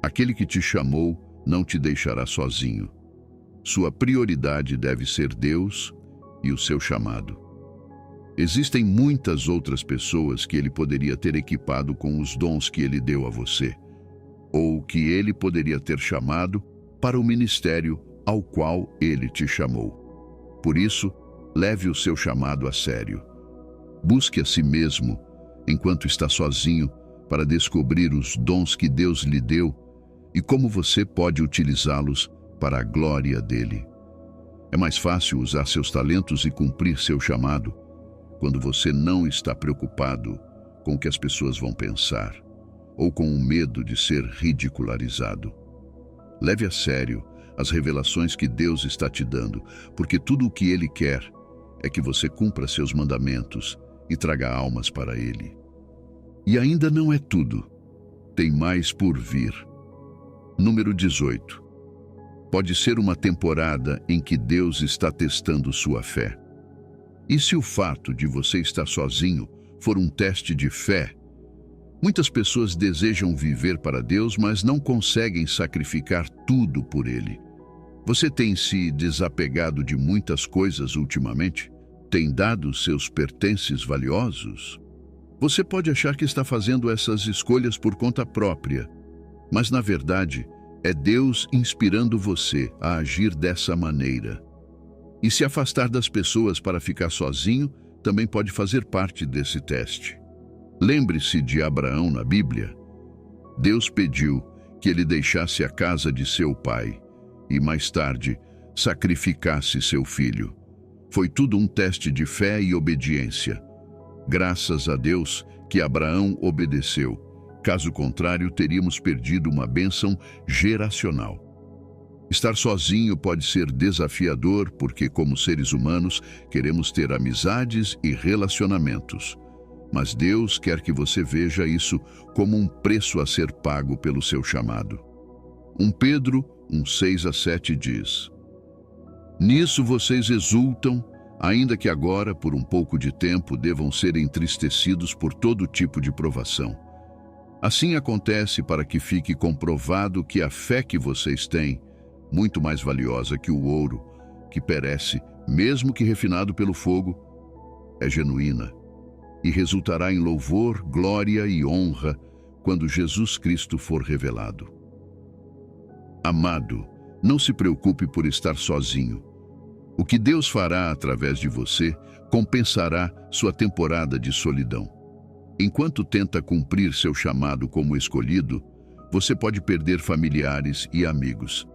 Aquele que te chamou não te deixará sozinho. Sua prioridade deve ser Deus e o seu chamado. Existem muitas outras pessoas que ele poderia ter equipado com os dons que ele deu a você, ou que ele poderia ter chamado para o ministério ao qual ele te chamou. Por isso, leve o seu chamado a sério. Busque a si mesmo, enquanto está sozinho, para descobrir os dons que Deus lhe deu e como você pode utilizá-los para a glória dele. É mais fácil usar seus talentos e cumprir seu chamado quando você não está preocupado com o que as pessoas vão pensar ou com o medo de ser ridicularizado. Leve a sério as revelações que Deus está te dando, porque tudo o que Ele quer é que você cumpra seus mandamentos e traga almas para Ele. E ainda não é tudo. Tem mais por vir. Número 18. Pode ser uma temporada em que Deus está testando sua fé. E se o fato de você estar sozinho for um teste de fé? Muitas pessoas desejam viver para Deus, mas não conseguem sacrificar tudo por Ele. Você tem se desapegado de muitas coisas ultimamente? Tem dado seus pertences valiosos? Você pode achar que está fazendo essas escolhas por conta própria, mas na verdade é Deus inspirando você a agir dessa maneira. E se afastar das pessoas para ficar sozinho também pode fazer parte desse teste. Lembre-se de Abraão na Bíblia. Deus pediu que ele deixasse a casa de seu pai e, mais tarde, sacrificasse seu filho. Foi tudo um teste de fé e obediência. Graças a Deus que Abraão obedeceu. Caso contrário, teríamos perdido uma bênção geracional. Estar sozinho pode ser desafiador porque, como seres humanos, queremos ter amizades e relacionamentos. Mas Deus quer que você veja isso como um preço a ser pago pelo seu chamado. 1 Pedro 1:6-7 diz: Nisso vocês exultam, ainda que agora, por um pouco de tempo, devam ser entristecidos por todo tipo de provação. Assim acontece para que fique comprovado que a fé que vocês têm, muito mais valiosa que o ouro, que perece, mesmo que refinado pelo fogo, é genuína e resultará em louvor, glória e honra quando Jesus Cristo for revelado. Amado, não se preocupe por estar sozinho. O que Deus fará através de você compensará sua temporada de solidão. Enquanto tenta cumprir seu chamado como escolhido, você pode perder familiares e amigos.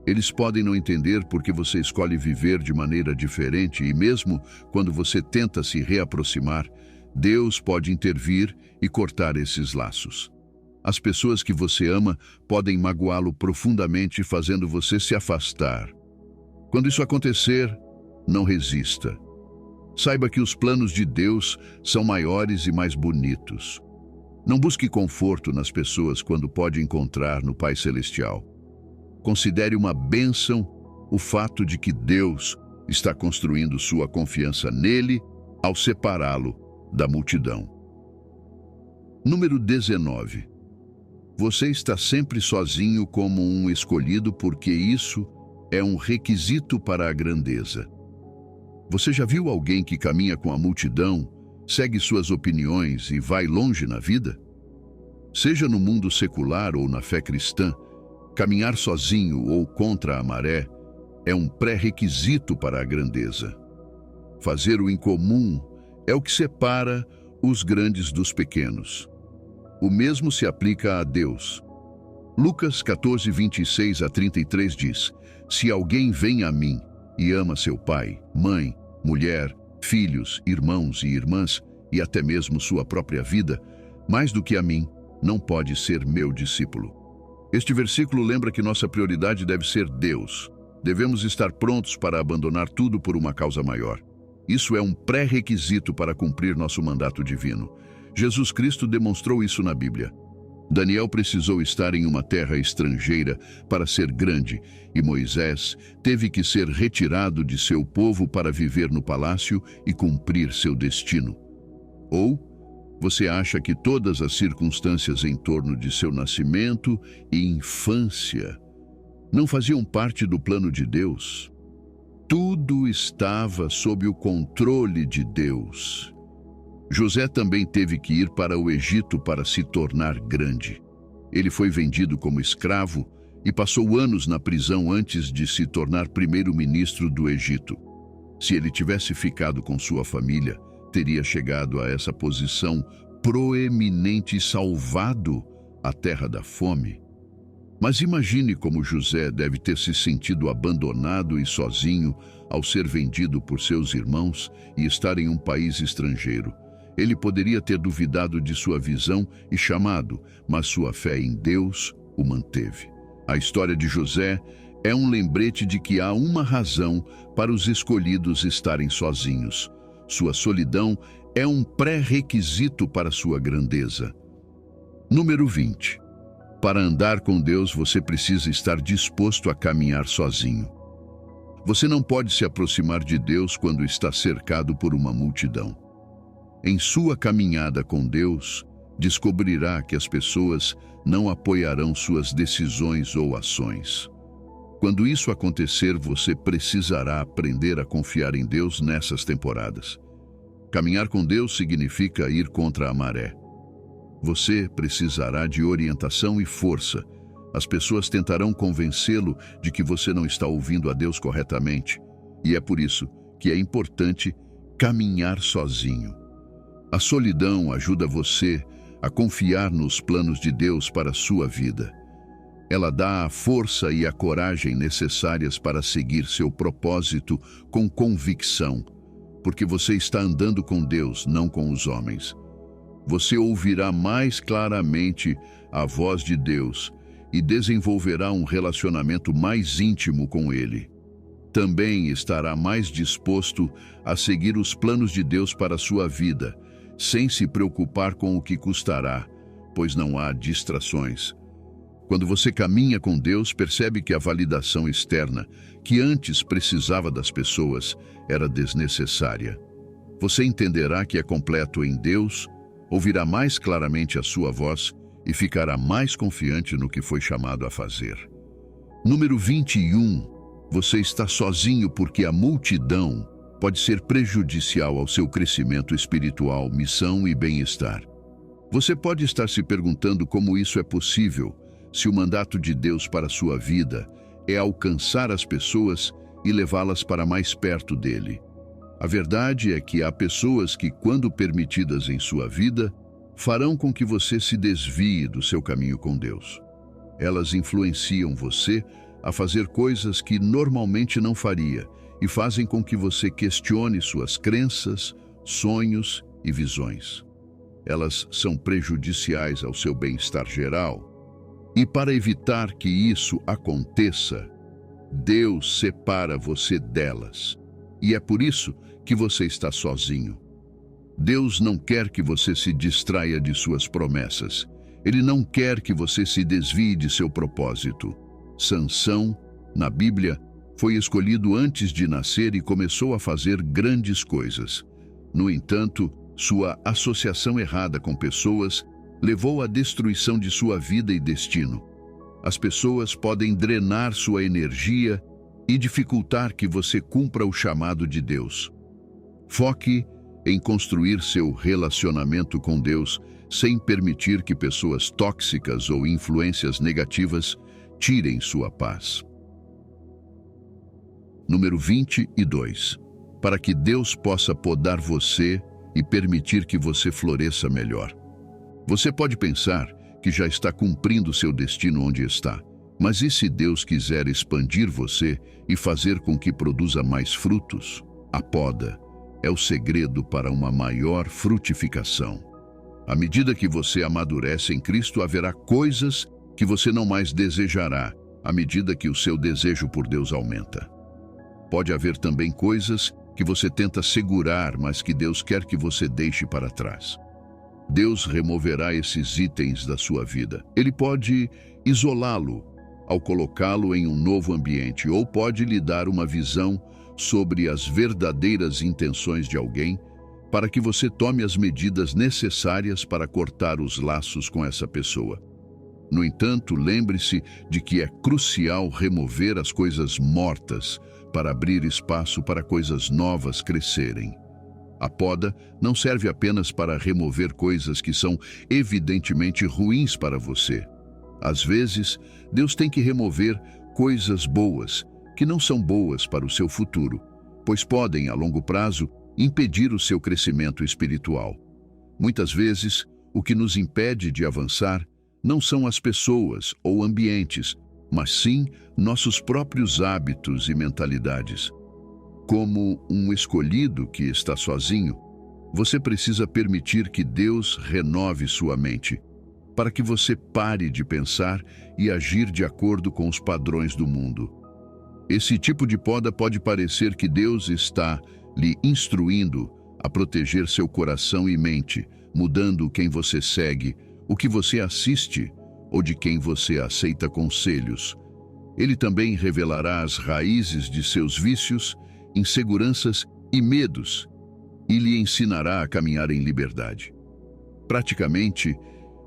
Eles podem não entender porque você escolhe viver de maneira diferente e mesmo quando você tenta se reaproximar, Deus pode intervir e cortar esses laços. As pessoas que você ama podem magoá-lo profundamente, fazendo você se afastar. Quando isso acontecer, não resista. Saiba que os planos de Deus são maiores e mais bonitos. Não busque conforto nas pessoas quando pode encontrar no Pai Celestial. Considere uma bênção o fato de que Deus está construindo sua confiança nele ao separá-lo da multidão. Número 19. Você está sempre sozinho como um escolhido porque isso é um requisito para a grandeza. Você já viu alguém que caminha com a multidão, segue suas opiniões e vai longe na vida? Seja no mundo secular ou na fé cristã, caminhar sozinho ou contra a maré é um pré-requisito para a grandeza. Fazer o incomum é o que separa os grandes dos pequenos. O mesmo se aplica a Deus. Lucas 14:26-33 diz: Se alguém vem a mim e ama seu pai, mãe, mulher, filhos, irmãos e irmãs, e até mesmo sua própria vida, mais do que a mim, não pode ser meu discípulo. Este versículo lembra que nossa prioridade deve ser Deus. Devemos estar prontos para abandonar tudo por uma causa maior. Isso é um pré-requisito para cumprir nosso mandato divino. Jesus Cristo demonstrou isso na Bíblia. Daniel precisou estar em uma terra estrangeira para ser grande, e Moisés teve que ser retirado de seu povo para viver no palácio e cumprir seu destino. Ou você acha que todas as circunstâncias em torno de seu nascimento e infância não faziam parte do plano de Deus? Tudo estava sob o controle de Deus. José também teve que ir para o Egito para se tornar grande. Ele foi vendido como escravo e passou anos na prisão antes de se tornar primeiro-ministro do Egito. Se ele tivesse ficado com sua família, teria chegado a essa posição proeminente e salvado a terra da fome. Mas imagine como José deve ter se sentido abandonado e sozinho ao ser vendido por seus irmãos e estar em um país estrangeiro. Ele poderia ter duvidado de sua visão e chamado, mas sua fé em Deus o manteve. A história de José é um lembrete de que há uma razão para os escolhidos estarem sozinhos. Sua solidão é um pré-requisito para sua grandeza. Número 20. Para andar com Deus, você precisa estar disposto a caminhar sozinho. Você não pode se aproximar de Deus quando está cercado por uma multidão. Em sua caminhada com Deus, descobrirá que as pessoas não apoiarão suas decisões ou ações. Quando isso acontecer, você precisará aprender a confiar em Deus nessas temporadas. Caminhar com Deus significa ir contra a maré. Você precisará de orientação e força. As pessoas tentarão convencê-lo de que você não está ouvindo a Deus corretamente. E é por isso que é importante caminhar sozinho. A solidão ajuda você a confiar nos planos de Deus para a sua vida. Ela dá a força e a coragem necessárias para seguir seu propósito com convicção, porque você está andando com Deus, não com os homens. Você ouvirá mais claramente a voz de Deus e desenvolverá um relacionamento mais íntimo com Ele. Também estará mais disposto a seguir os planos de Deus para a sua vida, sem se preocupar com o que custará, pois não há distrações. Quando você caminha com Deus, percebe que a validação externa, que antes precisava das pessoas, era desnecessária. Você entenderá que é completo em Deus, ouvirá mais claramente a sua voz e ficará mais confiante no que foi chamado a fazer. Número 21. Você está sozinho porque a multidão pode ser prejudicial ao seu crescimento espiritual, missão e bem-estar. Você pode estar se perguntando como isso é possível, se o mandato de Deus para a sua vida é alcançar as pessoas e levá-las para mais perto dele. A verdade é que há pessoas que, quando permitidas em sua vida, farão com que você se desvie do seu caminho com Deus. Elas influenciam você a fazer coisas que normalmente não faria e fazem com que você questione suas crenças, sonhos e visões. Elas são prejudiciais ao seu bem-estar geral. E para evitar que isso aconteça, Deus separa você delas. E é por isso que você está sozinho. Deus não quer que você se distraia de suas promessas. Ele não quer que você se desvie de seu propósito. Sansão, na Bíblia, foi escolhido antes de nascer e começou a fazer grandes coisas. No entanto, sua associação errada com pessoas levou à destruição de sua vida e destino. As pessoas podem drenar sua energia e dificultar que você cumpra o chamado de Deus. Foque em construir seu relacionamento com Deus sem permitir que pessoas tóxicas ou influências negativas tirem sua paz. Número 22. Para que Deus possa podar você e permitir que você floresça melhor. Você pode pensar que já está cumprindo seu destino onde está, mas e se Deus quiser expandir você e fazer com que produza mais frutos? A poda é o segredo para uma maior frutificação. À medida que você amadurece em Cristo, haverá coisas que você não mais desejará, à medida que o seu desejo por Deus aumenta. Pode haver também coisas que você tenta segurar, mas que Deus quer que você deixe para trás. Deus removerá esses itens da sua vida. Ele pode isolá-lo ao colocá-lo em um novo ambiente, ou pode lhe dar uma visão sobre as verdadeiras intenções de alguém, para que você tome as medidas necessárias para cortar os laços com essa pessoa. No entanto, lembre-se de que é crucial remover as coisas mortas para abrir espaço para coisas novas crescerem. A poda não serve apenas para remover coisas que são evidentemente ruins para você. Às vezes, Deus tem que remover coisas boas que não são boas para o seu futuro, pois podem, a longo prazo, impedir o seu crescimento espiritual. Muitas vezes, o que nos impede de avançar não são as pessoas ou ambientes, mas sim nossos próprios hábitos e mentalidades. Como um escolhido que está sozinho, você precisa permitir que Deus renove sua mente, para que você pare de pensar e agir de acordo com os padrões do mundo. Esse tipo de poda pode parecer que Deus está lhe instruindo a proteger seu coração e mente, mudando quem você segue, o que você assiste ou de quem você aceita conselhos. Ele também revelará as raízes de seus vícios, inseguranças e medos e lhe ensinará a caminhar em liberdade. Praticamente,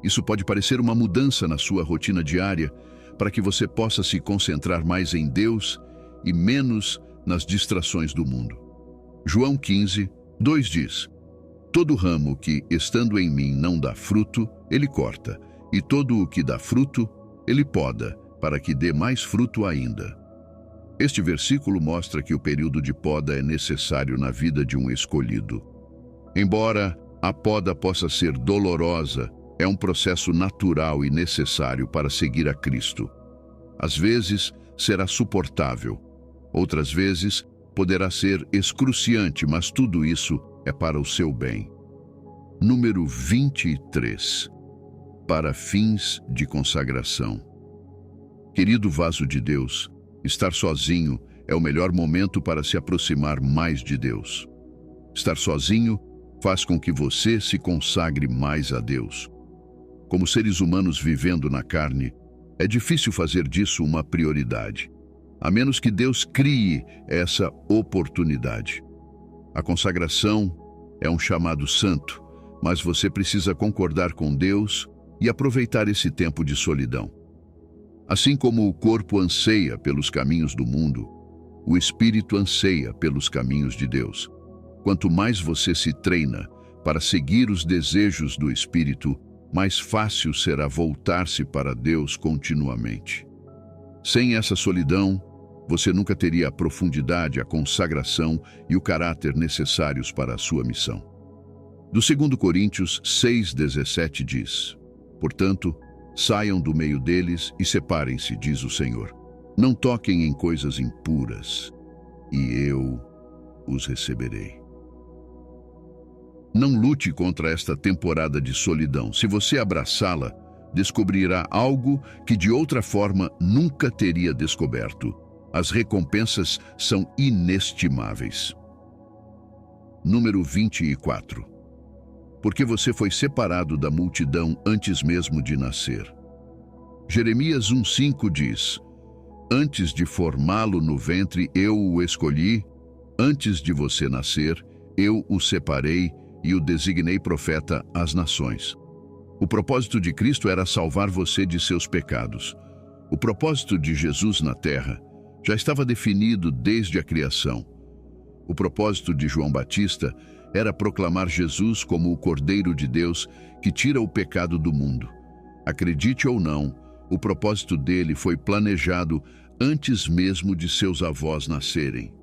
isso pode parecer uma mudança na sua rotina diária para que você possa se concentrar mais em Deus e menos nas distrações do mundo. João 15:2 diz: todo ramo que, estando em mim, não dá fruto, ele corta, e todo o que dá fruto, ele poda, para que dê mais fruto ainda. Este versículo mostra que o período de poda é necessário na vida de um escolhido. Embora a poda possa ser dolorosa, é um processo natural e necessário para seguir a Cristo. Às vezes, será suportável. Outras vezes, poderá ser excruciante, mas tudo isso é para o seu bem. Número 23. Para fins de consagração. Querido vaso de Deus, estar sozinho é o melhor momento para se aproximar mais de Deus. Estar sozinho faz com que você se consagre mais a Deus. Como seres humanos vivendo na carne, é difícil fazer disso uma prioridade, a menos que Deus crie essa oportunidade. A consagração é um chamado santo, mas você precisa concordar com Deus e aproveitar esse tempo de solidão. Assim como o corpo anseia pelos caminhos do mundo, o espírito anseia pelos caminhos de Deus. Quanto mais você se treina para seguir os desejos do espírito, mais fácil será voltar-se para Deus continuamente. Sem essa solidão, você nunca teria a profundidade, a consagração e o caráter necessários para a sua missão. Do 2 Coríntios 6:17 diz: portanto, saiam do meio deles e separem-se, diz o Senhor. Não toquem em coisas impuras, e eu os receberei. Não lute contra esta temporada de solidão. Se você abraçá-la, descobrirá algo que de outra forma nunca teria descoberto. As recompensas são inestimáveis. Número 24. Porque você foi separado da multidão antes mesmo de nascer. Jeremias 1:5 diz: antes de formá-lo no ventre, eu o escolhi, antes de você nascer, eu o separei e o designei profeta às nações. O propósito de Cristo era salvar você de seus pecados. O propósito de Jesus na terra já estava definido desde a criação. O propósito de João Batista era proclamar Jesus como o Cordeiro de Deus que tira o pecado do mundo. Acredite ou não, o propósito dele foi planejado antes mesmo de seus avós nascerem.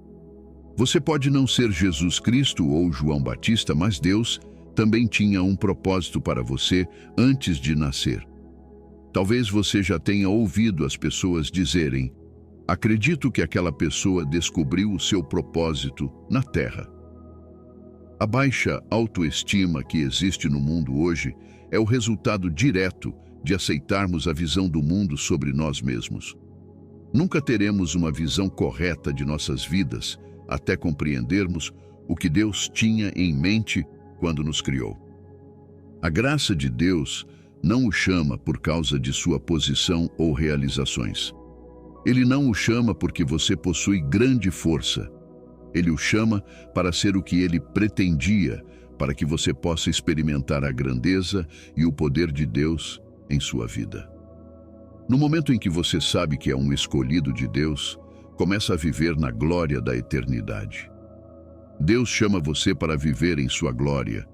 Você pode não ser Jesus Cristo ou João Batista, mas Deus também tinha um propósito para você antes de nascer. Talvez você já tenha ouvido as pessoas dizerem: acredito que aquela pessoa descobriu o seu propósito na Terra. A baixa autoestima que existe no mundo hoje é o resultado direto de aceitarmos a visão do mundo sobre nós mesmos. Nunca teremos uma visão correta de nossas vidas até compreendermos o que Deus tinha em mente quando nos criou. A graça de Deus não o chama por causa de sua posição ou realizações. Ele não o chama porque você possui grande força. Ele o chama para ser o que ele pretendia, para que você possa experimentar a grandeza e o poder de Deus em sua vida. No momento em que você sabe que é um escolhido de Deus, começa a viver na glória da eternidade. Deus chama você para viver em sua glória,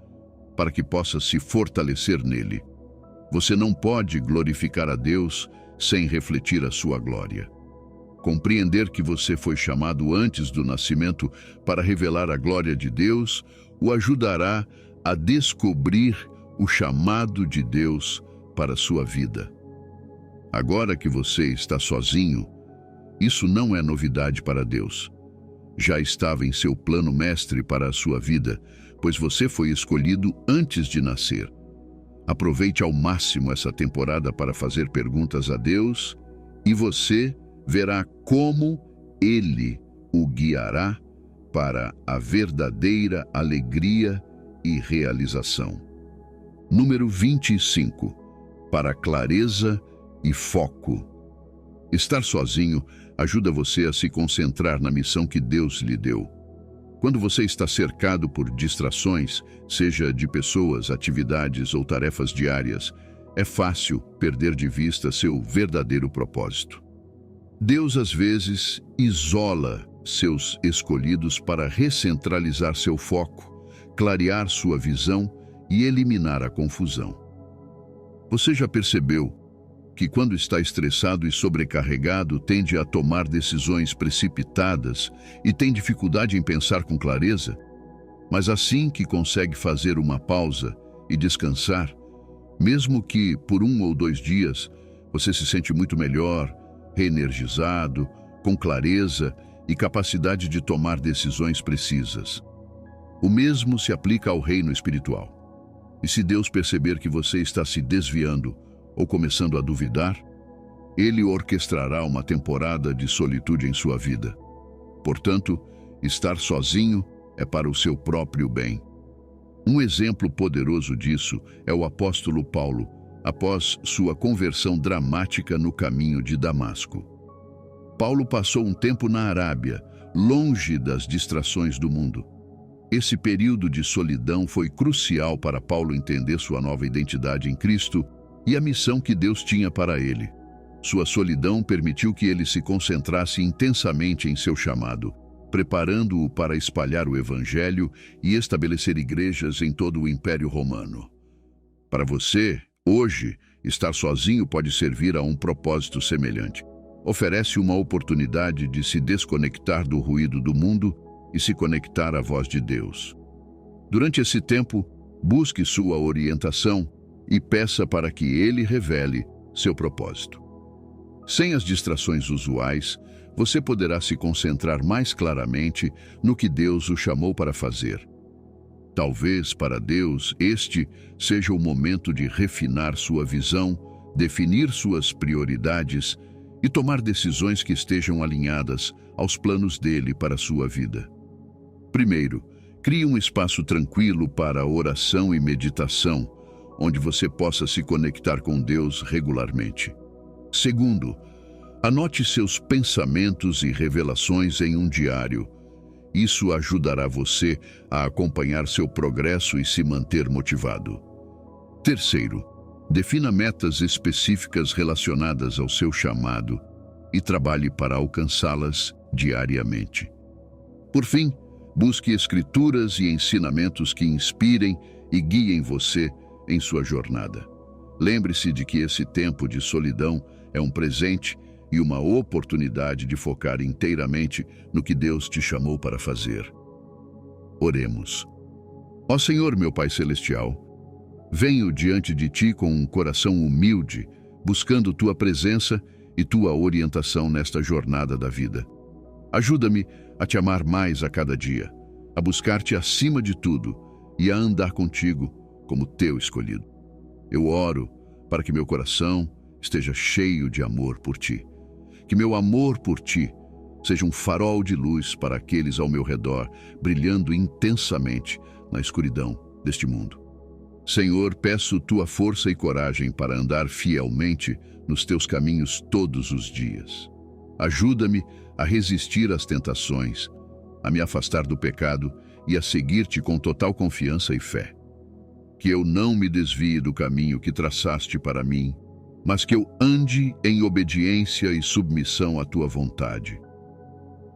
para que possa se fortalecer nele. Você não pode glorificar a Deus sem refletir a sua glória. Compreender que você foi chamado antes do nascimento para revelar a glória de Deus o ajudará a descobrir o chamado de Deus para a sua vida. Agora que você está sozinho, isso não é novidade para Deus. Já estava em seu plano mestre para a sua vida, pois você foi escolhido antes de nascer. Aproveite ao máximo essa temporada para fazer perguntas a Deus e você verá como Ele o guiará para a verdadeira alegria e realização. Número 25. Para clareza e foco. Estar sozinho ajuda você a se concentrar na missão que Deus lhe deu. Quando você está cercado por distrações, seja de pessoas, atividades ou tarefas diárias, é fácil perder de vista seu verdadeiro propósito. Deus, às vezes, isola seus escolhidos para recentralizar seu foco, clarear sua visão e eliminar a confusão. Você já percebeu que quando está estressado e sobrecarregado tende a tomar decisões precipitadas e tem dificuldade em pensar com clareza? Mas assim que consegue fazer uma pausa e descansar, mesmo que por 1 ou 2 dias, você se sente muito melhor, reenergizado, com clareza e capacidade de tomar decisões precisas. O mesmo se aplica ao reino espiritual. E se Deus perceber que você está se desviando ou começando a duvidar, Ele orquestrará uma temporada de solitude em sua vida. Portanto, estar sozinho é para o seu próprio bem. Um exemplo poderoso disso é o apóstolo Paulo, após sua conversão dramática no caminho de Damasco. Paulo passou um tempo na Arábia, longe das distrações do mundo. Esse período de solidão foi crucial para Paulo entender sua nova identidade em Cristo e a missão que Deus tinha para ele. Sua solidão permitiu que ele se concentrasse intensamente em seu chamado, preparando-o para espalhar o Evangelho e estabelecer igrejas em todo o Império Romano. Para você, hoje, estar sozinho pode servir a um propósito semelhante. Oferece uma oportunidade de se desconectar do ruído do mundo e se conectar à voz de Deus. Durante esse tempo, busque sua orientação e peça para que Ele revele seu propósito. Sem as distrações usuais, você poderá se concentrar mais claramente no que Deus o chamou para fazer. Talvez para Deus este seja o momento de refinar sua visão, definir suas prioridades e tomar decisões que estejam alinhadas aos planos dele para a sua vida. Primeiro, crie um espaço tranquilo para oração e meditação, onde você possa se conectar com Deus regularmente. Segundo, anote seus pensamentos e revelações em um diário. Isso ajudará você a acompanhar seu progresso e se manter motivado. Terceiro, defina metas específicas relacionadas ao seu chamado e trabalhe para alcançá-las diariamente. Por fim, busque escrituras e ensinamentos que inspirem e guiem você em sua jornada. Lembre-se de que esse tempo de solidão é um presente e uma oportunidade de focar inteiramente no que Deus te chamou para fazer. Oremos. Ó Senhor, meu Pai Celestial, venho diante de Ti com um coração humilde, buscando Tua presença e Tua orientação nesta jornada da vida. Ajuda-me a Te amar mais a cada dia, a buscar-Te acima de tudo e a andar contigo como Teu escolhido. Eu oro para que meu coração esteja cheio de amor por Ti. Que meu amor por Ti seja um farol de luz para aqueles ao meu redor, brilhando intensamente na escuridão deste mundo. Senhor, peço tua força e coragem para andar fielmente nos teus caminhos todos os dias. Ajuda-me a resistir às tentações, a me afastar do pecado e a seguir-te com total confiança e fé. Que eu não me desvie do caminho que traçaste para mim, mas que eu ande em obediência e submissão à tua vontade.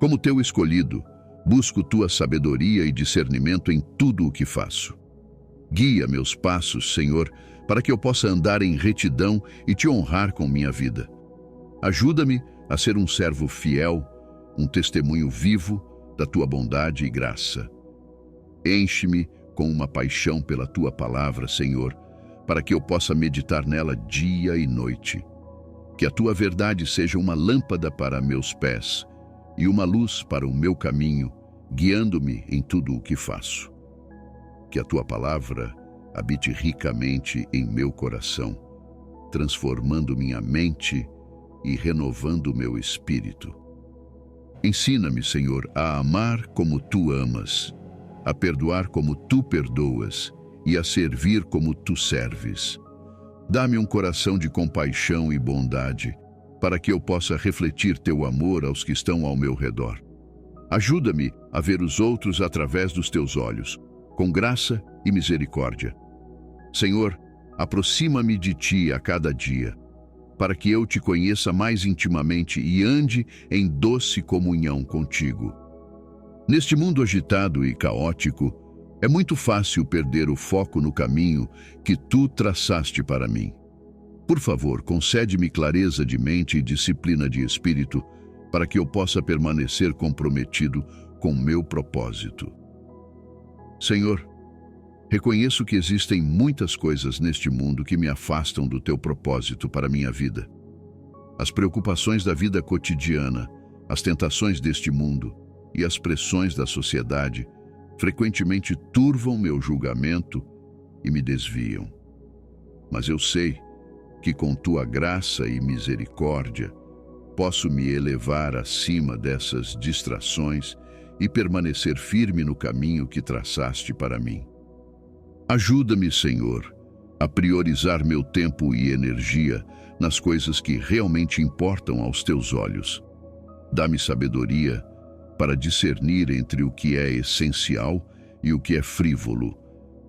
Como teu escolhido, busco tua sabedoria e discernimento em tudo o que faço. Guia meus passos, Senhor, para que eu possa andar em retidão e te honrar com minha vida. Ajuda-me a ser um servo fiel, um testemunho vivo da tua bondade e graça. Enche-me com uma paixão pela tua palavra, Senhor, para que eu possa meditar nela dia e noite. Que a tua verdade seja uma lâmpada para meus pés e uma luz para o meu caminho, guiando-me em tudo o que faço. Que a tua palavra habite ricamente em meu coração, transformando minha mente e renovando meu espírito. Ensina-me, Senhor, a amar como tu amas, a perdoar como tu perdoas e a servir como tu serves. Dá-me um coração de compaixão e bondade, para que eu possa refletir teu amor aos que estão ao meu redor. Ajuda-me a ver os outros através dos teus olhos, com graça e misericórdia. Senhor, aproxima-me de ti a cada dia, para que eu te conheça mais intimamente e ande em doce comunhão contigo. Neste mundo agitado e caótico, é muito fácil perder o foco no caminho que tu traçaste para mim. Por favor, concede-me clareza de mente e disciplina de espírito, para que eu possa permanecer comprometido com meu propósito. Senhor, reconheço que existem muitas coisas neste mundo que me afastam do teu propósito para a minha vida. As preocupações da vida cotidiana, as tentações deste mundo e as pressões da sociedade frequentemente turvam meu julgamento e me desviam. Mas eu sei que com tua graça e misericórdia posso me elevar acima dessas distrações e permanecer firme no caminho que traçaste para mim. Ajuda-me, Senhor, a priorizar meu tempo e energia nas coisas que realmente importam aos teus olhos. Dá-me sabedoria para discernir entre o que é essencial e o que é frívolo,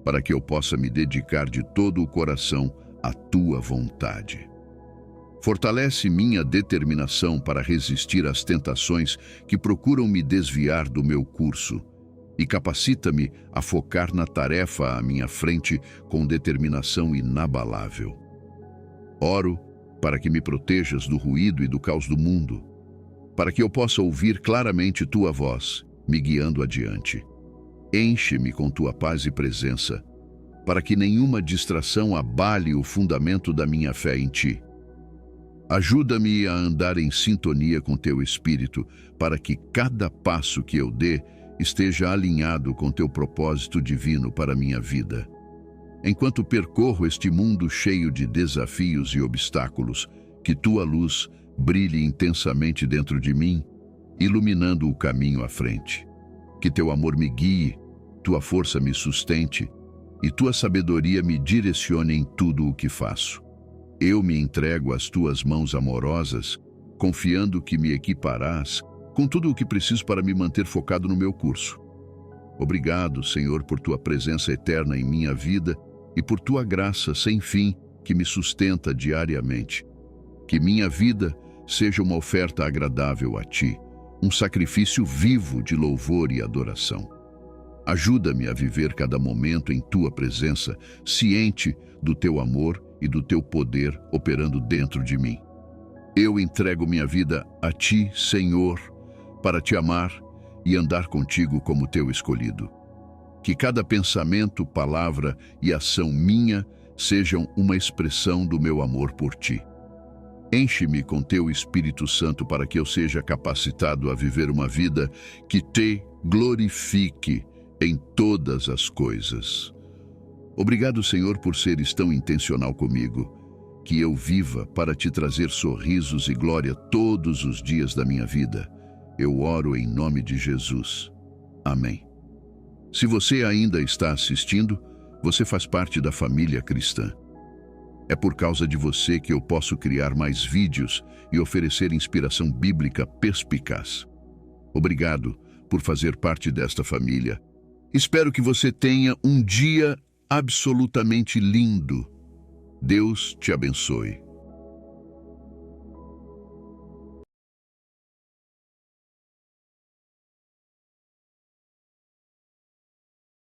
para que eu possa me dedicar de todo o coração à tua vontade. Fortalece minha determinação para resistir às tentações que procuram me desviar do meu curso e capacita-me a focar na tarefa à minha frente com determinação inabalável. Oro para que me protejas do ruído e do caos do mundo, para que eu possa ouvir claramente tua voz, me guiando adiante. Enche-me com tua paz e presença, para que nenhuma distração abale o fundamento da minha fé em ti. Ajuda-me a andar em sintonia com teu espírito, para que cada passo que eu dê esteja alinhado com teu propósito divino para a minha vida. Enquanto percorro este mundo cheio de desafios e obstáculos, que tua luz brilhe intensamente dentro de mim, iluminando o caminho à frente. Que teu amor me guie, tua força me sustente e tua sabedoria me direcione em tudo o que faço. Eu me entrego às tuas mãos amorosas, confiando que me equiparás com tudo o que preciso para me manter focado no meu curso. Obrigado, Senhor, por tua presença eterna em minha vida e por tua graça sem fim que me sustenta diariamente. Que minha vida seja uma oferta agradável a ti, um sacrifício vivo de louvor e adoração. Ajuda-me a viver cada momento em tua presença, ciente do teu amor e do teu poder operando dentro de mim. Eu entrego minha vida a ti, Senhor, para te amar e andar contigo como teu escolhido. Que cada pensamento, palavra e ação minha sejam uma expressão do meu amor por ti. Enche-me com teu Espírito Santo para que eu seja capacitado a viver uma vida que te glorifique em todas as coisas. Obrigado, Senhor, por seres tão intencional comigo, que eu viva para te trazer sorrisos e glória todos os dias da minha vida. Eu oro em nome de Jesus. Amém. Se você ainda está assistindo, Você faz parte da família cristã. É por causa de você que eu posso criar mais vídeos e oferecer inspiração bíblica perspicaz. Obrigado por fazer parte desta família. Espero que você tenha um dia absolutamente lindo. Deus te abençoe.